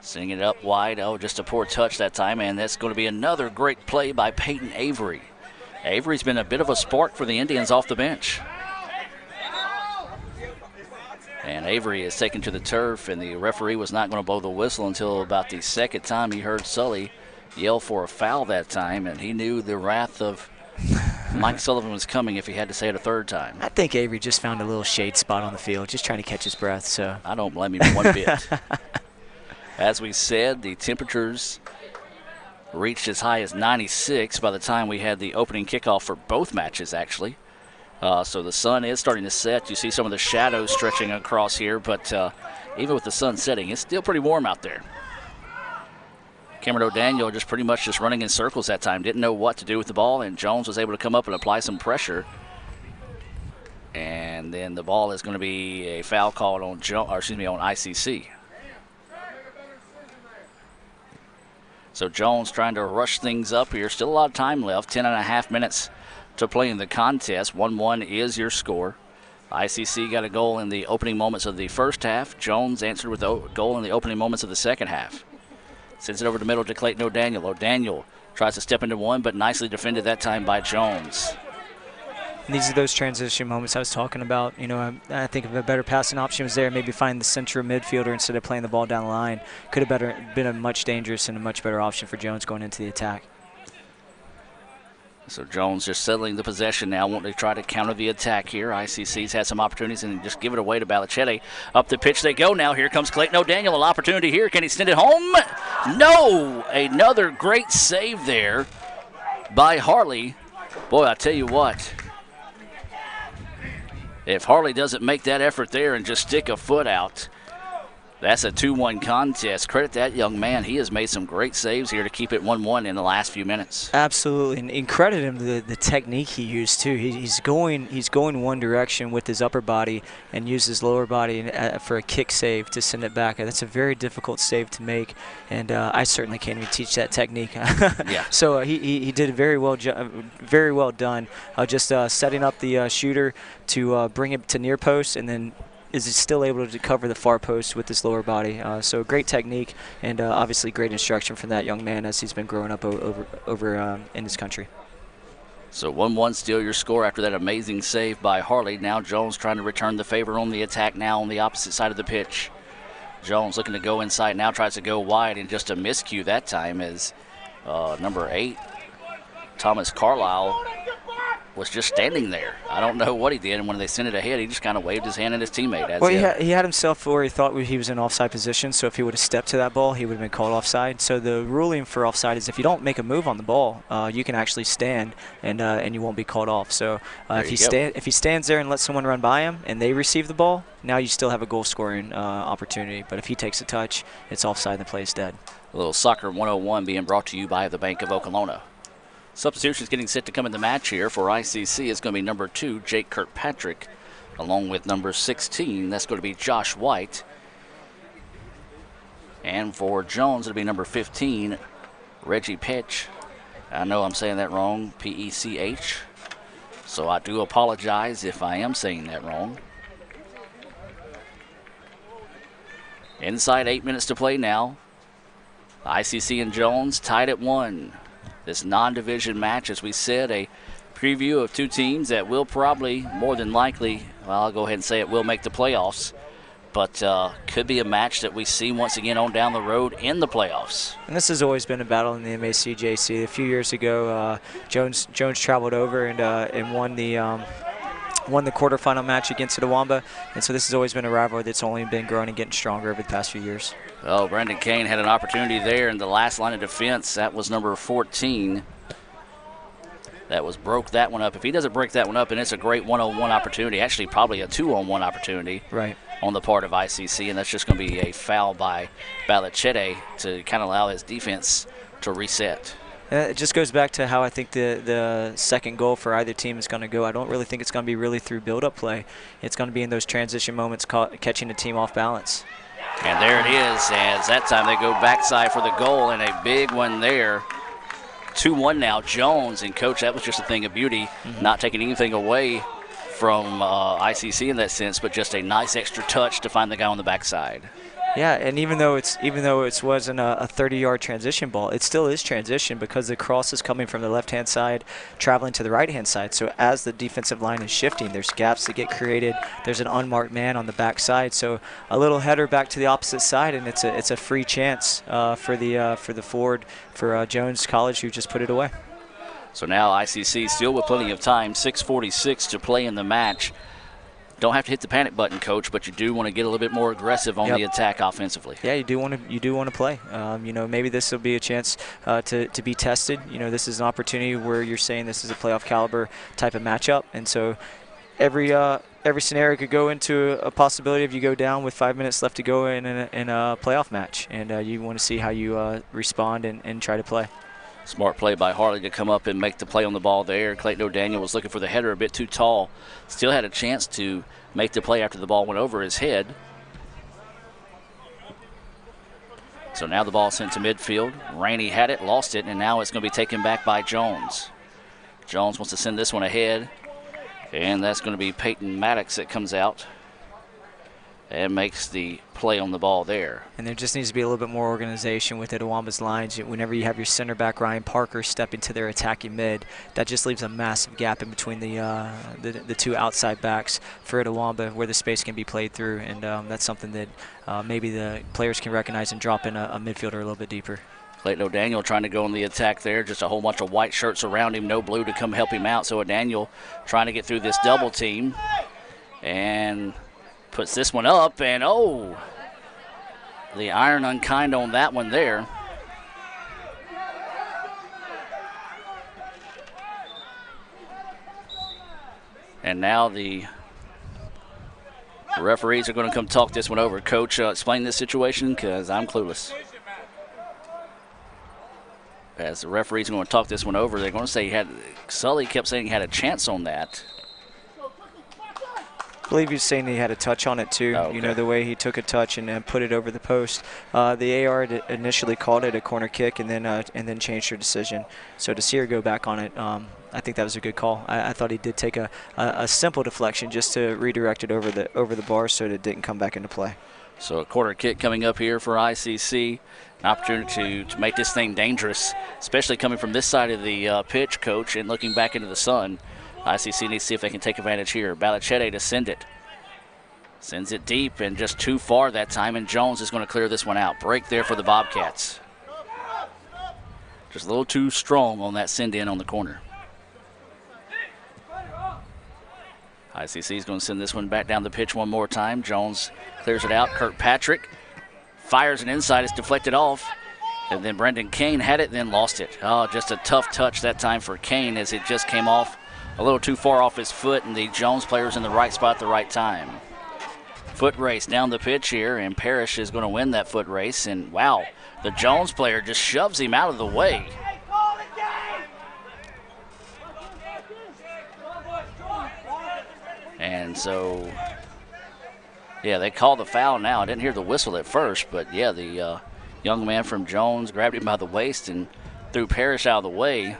Sending it up wide. Oh, just a poor touch that time, and that's going to be another great play by Peyton Avery. Avery's been a bit of a spark for the Indians off the bench. And Avery is taken to the turf, and the referee was not going to blow the whistle until about the second time he heard Sully yell for a foul that time, and he knew the wrath of Mike Sullivan was coming if he had to say it a third time. I think Avery just found a little shade spot on the field, just trying to catch his breath. So I don't blame him one bit. As we said, the temperatures reached as high as 96 by the time we had the opening kickoff for both matches, actually. So the sun is starting to set. You see some of the shadows stretching across here, but even with the sun setting, it's still pretty warm out there. Cameron O'Daniel just pretty much just running in circles that time. Didn't know what to do with the ball, and Jones was able to come up and apply some pressure. And then the ball is going to be a foul called on on ICC. So Jones trying to rush things up here. Still a lot of time left. 10.5 minutes to play in the contest. 1-1 is your score. ICC got a goal in the opening moments of the first half. Jones answered with a goal in the opening moments of the second half. Sends it over the middle to Clayton O'Daniel. O'Daniel tries to step into one, but nicely defended that time by Jones. These are those transition moments I was talking about. You know, I think if a better passing option was there, maybe find the center midfielder instead of playing the ball down the line. Could have been a much dangerous and a much better option for Jones going into the attack. So Jones just settling the possession now, wanting to try to counter the attack here. ICC's had some opportunities and just give it away to Balichetti. Up the pitch they go now. Here comes Clayton O'Daniel. An opportunity here. Can he send it home? No! Another great save there by Harley. Boy, I tell you what. If Harley doesn't make that effort there and just stick a foot out, that's a 2-1 contest. Credit that young man. He has made some great saves here to keep it 1-1 in the last few minutes. Absolutely, and credit him the technique he used too. He's going one direction with his upper body and use his lower body for a kick save to send it back. That's a very difficult save to make, and I certainly can't even teach that technique. Yeah. So he did very well done. Just setting up the shooter to bring it to near post, and then is still able to cover the far post with his lower body. So great technique and obviously great instruction from that young man as he's been growing up over in this country. So 1-1 still your score after that amazing save by Harley. Now Jones trying to return the favor on the attack now on the opposite side of the pitch. Jones looking to go inside now, tries to go wide, and just a miscue that time as number 8, Thomas Carlisle, was just standing there. I don't know what he did, and when they sent it ahead, he just kind of waved his hand at his teammate. Well, he had himself where he thought he was in offside position, so if he would have stepped to that ball, he would have been called offside. So the ruling for offside is if you don't make a move on the ball, you can actually stand, and you won't be called off. So if he stands there and lets someone run by him, and they receive the ball, now you still have a goal-scoring opportunity. But if he takes a touch, it's offside and the play is dead. A little Soccer 101 being brought to you by the Bank of Okolona. Substitutions getting set to come in the match here for ICC is going to be number 2, Jake Kirkpatrick, along with number 16. That's going to be Josh White. And for Jones, it'll be number 15, Reggie Pech. I know I'm saying that wrong, P-E-C-H. So I do apologize if I am saying that wrong. Inside 8 minutes to play now. ICC and Jones tied at 1. This non-division match, as we said, a preview of two teams that will probably, more than likely, well, I'll go ahead and say it will make the playoffs, but could be a match that we see once again on down the road in the playoffs. And this has always been a battle in the MACJC. A few years ago, Jones traveled over and won the quarterfinal match against Itawamba, and so this has always been a rivalry that's only been growing and getting stronger over the past few years. Oh, Brandon Kane had an opportunity there in the last line of defense. That was number 14. That broke that one up. If he doesn't break that one up, and it's a great one-on-one opportunity, actually probably a two-on-one opportunity on the part of ICC, and that's just going to be a foul by Balichete to kind of allow his defense to reset. It just goes back to how I think the second goal for either team is going to go. I don't really think it's going to be really through build-up play. It's going to be in those transition moments catching the team off balance. And there it is, as that time they go backside for the goal, and a big one there. 2-1 now, Jones, and Coach, that was just a thing of beauty, not taking anything away from ICC in that sense, but just a nice extra touch to find the guy on the backside. Yeah, and even though it wasn't a 30-yard transition ball, it still is transition because the cross is coming from the left-hand side, traveling to the right-hand side. So as the defensive line is shifting, there's gaps that get created. There's an unmarked man on the backside, so a little header back to the opposite side, and it's a free chance for the forward for Jones College, who just put it away. So now ICC still with plenty of time, 6:46 to play in the match. Don't have to hit the panic button, Coach, but you do want to get a little bit more aggressive on the attack offensively. Yeah, you do want to play. Maybe this will be a chance to be tested. This is an opportunity where you're saying this is a playoff caliber type of matchup, and so every scenario could go into a possibility if you go down with 5 minutes left to go in a playoff match, and you want to see how you respond and try to play. Smart play by Harley to come up and make the play on the ball there. Clayton O'Daniel was looking for the header, a bit too tall. Still had a chance to make the play after the ball went over his head. So now the ball sent to midfield. Rainey had it, lost it, and now it's going to be taken back by Jones. Jones wants to send this one ahead, and that's going to be Peyton Maddox that comes out and makes the play on the ball there. And there just needs to be a little bit more organization with Itawamba's lines. Whenever you have your center back Ryan Parker step into their attacking mid, that just leaves a massive gap in between the two outside backs for Itawamba where the space can be played through, and that's something that maybe the players can recognize and drop in a midfielder a little bit deeper. Clayton O'Daniel trying to go on the attack there. Just a whole bunch of white shirts around him, no blue to come help him out. So O'Daniel trying to get through this double team and puts this one up, and the iron unkind on that one there. And now the referees are going to come talk this one over. Coach, explain this situation because I'm clueless. As the referees are going to talk this one over, they're going to say Sully kept saying he had a chance on that. I believe he was saying he had a touch on it too. Oh, okay. The way he took a touch and then put it over the post. The AR initially called it a corner kick and then changed her decision. So to see her go back on it, I think that was a good call. I thought he did take a simple deflection just to redirect it over the bar so that it didn't come back into play. So a corner kick coming up here for ICC. An opportunity to make this thing dangerous, especially coming from this side of the pitch, Coach, and looking back into the sun. ICC needs to see if they can take advantage here. Balichete to send it. Sends it deep and just too far that time, and Jones is going to clear this one out. Break there for the Bobcats. Just a little too strong on that send in on the corner. ICC is going to send this one back down the pitch one more time. Jones clears it out. Kirkpatrick fires an inside. It's deflected off. And then Brendan Kane had it, then lost it. Oh, just a tough touch that time for Kane as it just came off a little too far off his foot, and the Jones player's in the right spot at the right time. Foot race down the pitch here, and Parrish is going to win that foot race. And wow, the Jones player just shoves him out of the way. And so, yeah, they call the foul now. I didn't hear the whistle at first, but yeah, the young man from Jones grabbed him by the waist and threw Parrish out of the way.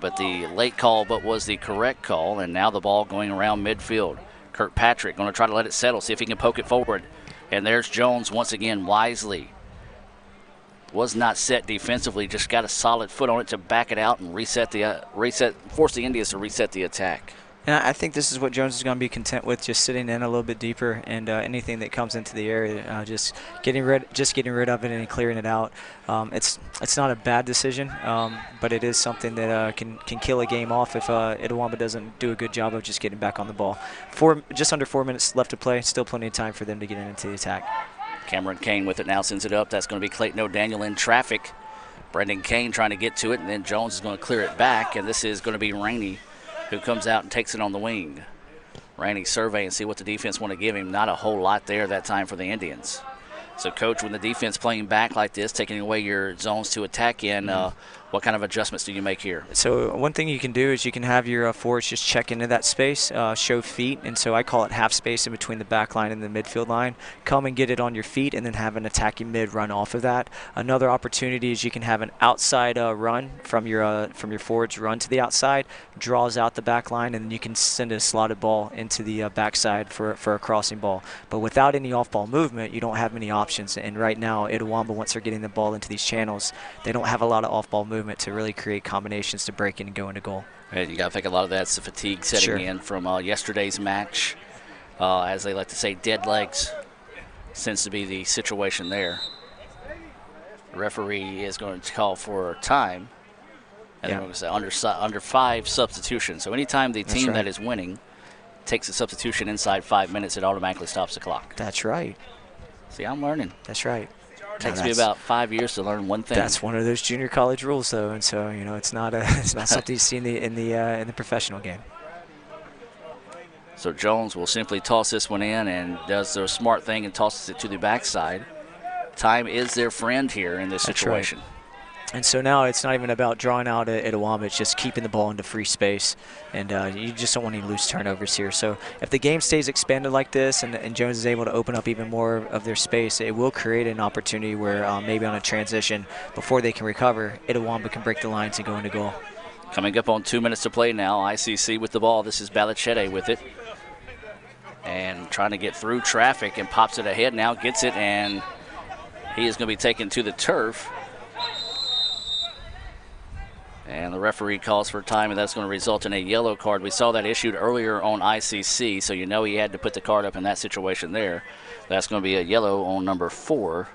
But the late call was the correct call, and now the ball going around midfield. Kirkpatrick going to try to let it settle, see if he can poke it forward. And there's Jones once again wisely. Was not set defensively, just got a solid foot on it to back it out and force the Indians to reset the attack. And I think this is what Jones is going to be content with, just sitting in a little bit deeper, and anything that comes into the area, just getting rid of it and clearing it out. It's not a bad decision, but it is something that can kill a game off if Itawamba doesn't do a good job of just getting back on the ball. Just under 4 minutes left to play, still plenty of time for them to get into the attack. Cameron Kane with it now, sends it up. That's going to be Clayton O'Daniel in traffic. Brendan Kane trying to get to it, and then Jones is going to clear it back, and this is going to be Rainey who comes out and takes it on the wing. Rainey survey and see what the defense want to give him. Not a whole lot there that time for the Indians. So, Coach, when the defense playing back like this, taking away your zones to attack in, what kind of adjustments do you make here? So one thing you can do is you can have your forwards just check into that space, show feet, and so I call it half space in between the back line and the midfield line. Come and get it on your feet and then have an attacking mid run off of that. Another opportunity is you can have an outside run from your forwards run to the outside, draws out the back line, and then you can send a slotted ball into the backside for a crossing ball. But without any off-ball movement, you don't have many options. And right now, Itawamba, once they're getting the ball into these channels, they don't have a lot of off-ball movement to really create combinations to break in and go into goal. And you got to think a lot of that's the fatigue setting in from yesterday's match. As they like to say, dead legs seems to be the situation there. The referee is going to call for time. And they're going to say under 5 substitutions. So anytime the team that is winning takes a substitution inside 5 minutes, it automatically stops the clock. That's right. See, I'm learning. That's right. Takes me about 5 years to learn one thing. That's one of those junior college rules, though, and so it's not something you see in the professional game. So Jones will simply toss this one in and does the smart thing and tosses it to the backside. Time is their friend here in this situation. Right. And so now it's not even about drawing out Itawamba, it's just keeping the ball into free space. And you just don't want any loose turnovers here. So if the game stays expanded like this and Jones is able to open up even more of their space, it will create an opportunity where maybe on a transition, before they can recover, Itawamba can break the lines and go into goal. Coming up on 2 minutes to play now, ICC with the ball. This is Balichete with it. And trying to get through traffic and pops it ahead now, gets it, and he is going to be taken to the turf. And the referee calls for time, and that's going to result in a yellow card. We saw that issued earlier on ICC, so you know he had to put the card up in that situation there. That's going to be a yellow on number 4.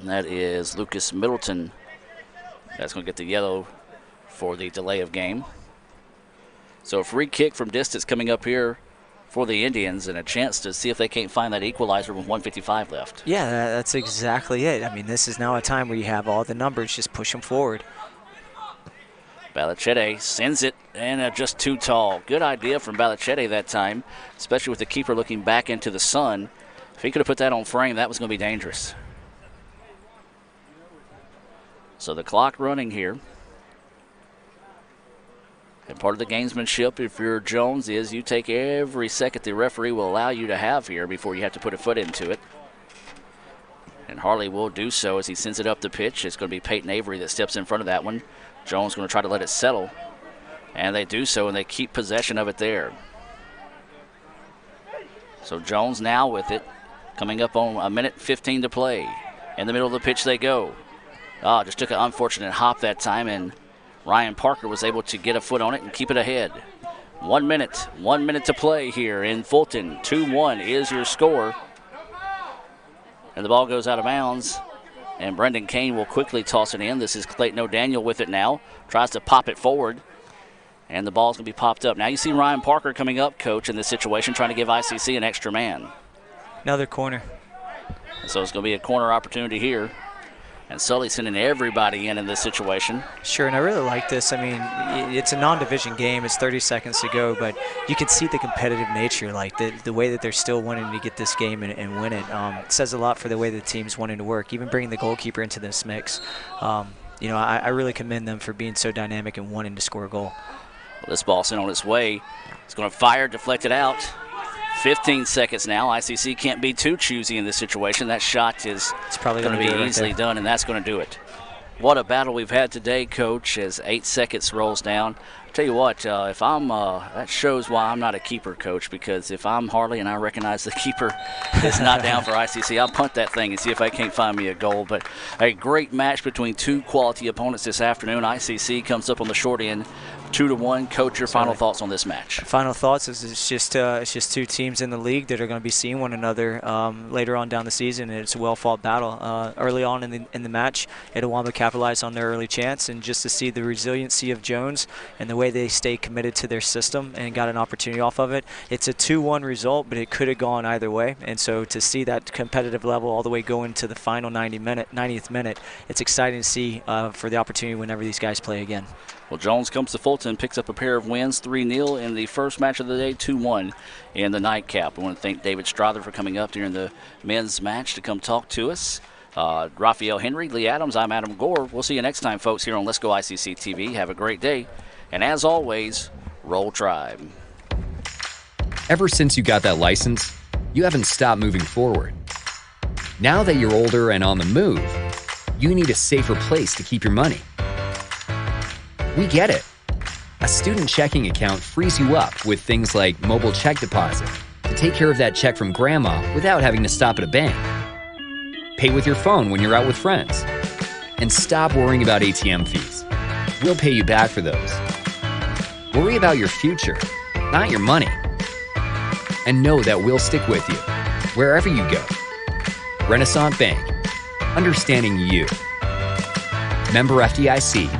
And that is Lucas Middleton. That's going to get the yellow for the delay of game. So a free kick from distance coming up here for the Indians, and a chance to see if they can't find that equalizer with 1:55 left. Yeah, that's exactly it. I mean, this is now a time where you have all the numbers, just push them forward. Balichete sends it, and just too tall. Good idea from Balichete that time, especially with the keeper looking back into the sun. If he could have put that on frame, that was going to be dangerous. So the clock running here. And part of the gamesmanship, if you're Jones, is you take every second the referee will allow you to have here before you have to put a foot into it. And Harley will do so as he sends it up the pitch. It's going to be Peyton Avery that steps in front of that one. Jones going to try to let it settle. And they do so, and they keep possession of it there. So Jones now with it. Coming up on 1:15 to play. In the middle of the pitch they go. Just took an unfortunate hop that time, and Ryan Parker was able to get a foot on it and keep it ahead. 1 minute to play here in Fulton. 2-1 is your score. And the ball goes out of bounds. And Brendan Kane will quickly toss it in. This is Clayton O'Daniel with it now. Tries to pop it forward. And the ball's going to be popped up. Now you see Ryan Parker coming up, coach, in this situation, trying to give ICC an extra man. Another corner. So it's going to be a corner opportunity here. And Sully sending everybody in this situation. Sure, and I really like this. I mean, it's a non-division game. It's 30 seconds to go, but you can see the competitive nature, like the way that they're still wanting to get this game and win it. It says a lot for the way the team's wanting to work, even bringing the goalkeeper into this mix. I really commend them for being so dynamic and wanting to score a goal. Well, this ball's sent on its way. It's going to fire, deflect it out. 15 seconds now. ICC can't be too choosy in this situation. That shot is going to be easily done, and that's going to do it. What a battle we've had today, Coach, as 8 seconds rolls down. I'll tell you what, if I'm, that shows why I'm not a keeper, Coach, because if I'm Harley and I recognize the keeper is not down for ICC, I'll punt that thing and see if I can't find me a goal. But a great match between two quality opponents this afternoon. ICC comes up on the short end, 2-1. Coach, your final thoughts on this match? Final thoughts is it's just two teams in the league that are going to be seeing one another later on down the season, and it's a well-fought battle. Early on in the match, Itawamba capitalized on their early chance, and just to see the resiliency of Jones and the way they stay committed to their system and got an opportunity off of it. It's a 2-1 result, but it could have gone either way, and so to see that competitive level all the way going to the final 90th minute, it's exciting to see for the opportunity whenever these guys play again. Well, Jones comes to Fulton, picks up a pair of wins, 3-0 in the first match of the day, 2-1 in the nightcap. I want to thank David Strother for coming up during the men's match to come talk to us. Raphael Henry, Lee Adams, I'm Adam Gore. We'll see you next time, folks, here on Let's Go ICC TV. Have a great day. And as always, Roll Tribe. Ever since you got that license, you haven't stopped moving forward. Now that you're older and on the move, you need a safer place to keep your money. We get it. A student checking account frees you up with things like mobile check deposit to take care of that check from grandma without having to stop at a bank. Pay with your phone when you're out with friends. And stop worrying about ATM fees. We'll pay you back for those. Worry about your future, not your money. And know that we'll stick with you wherever you go. Renaissance Bank, understanding you. Member FDIC.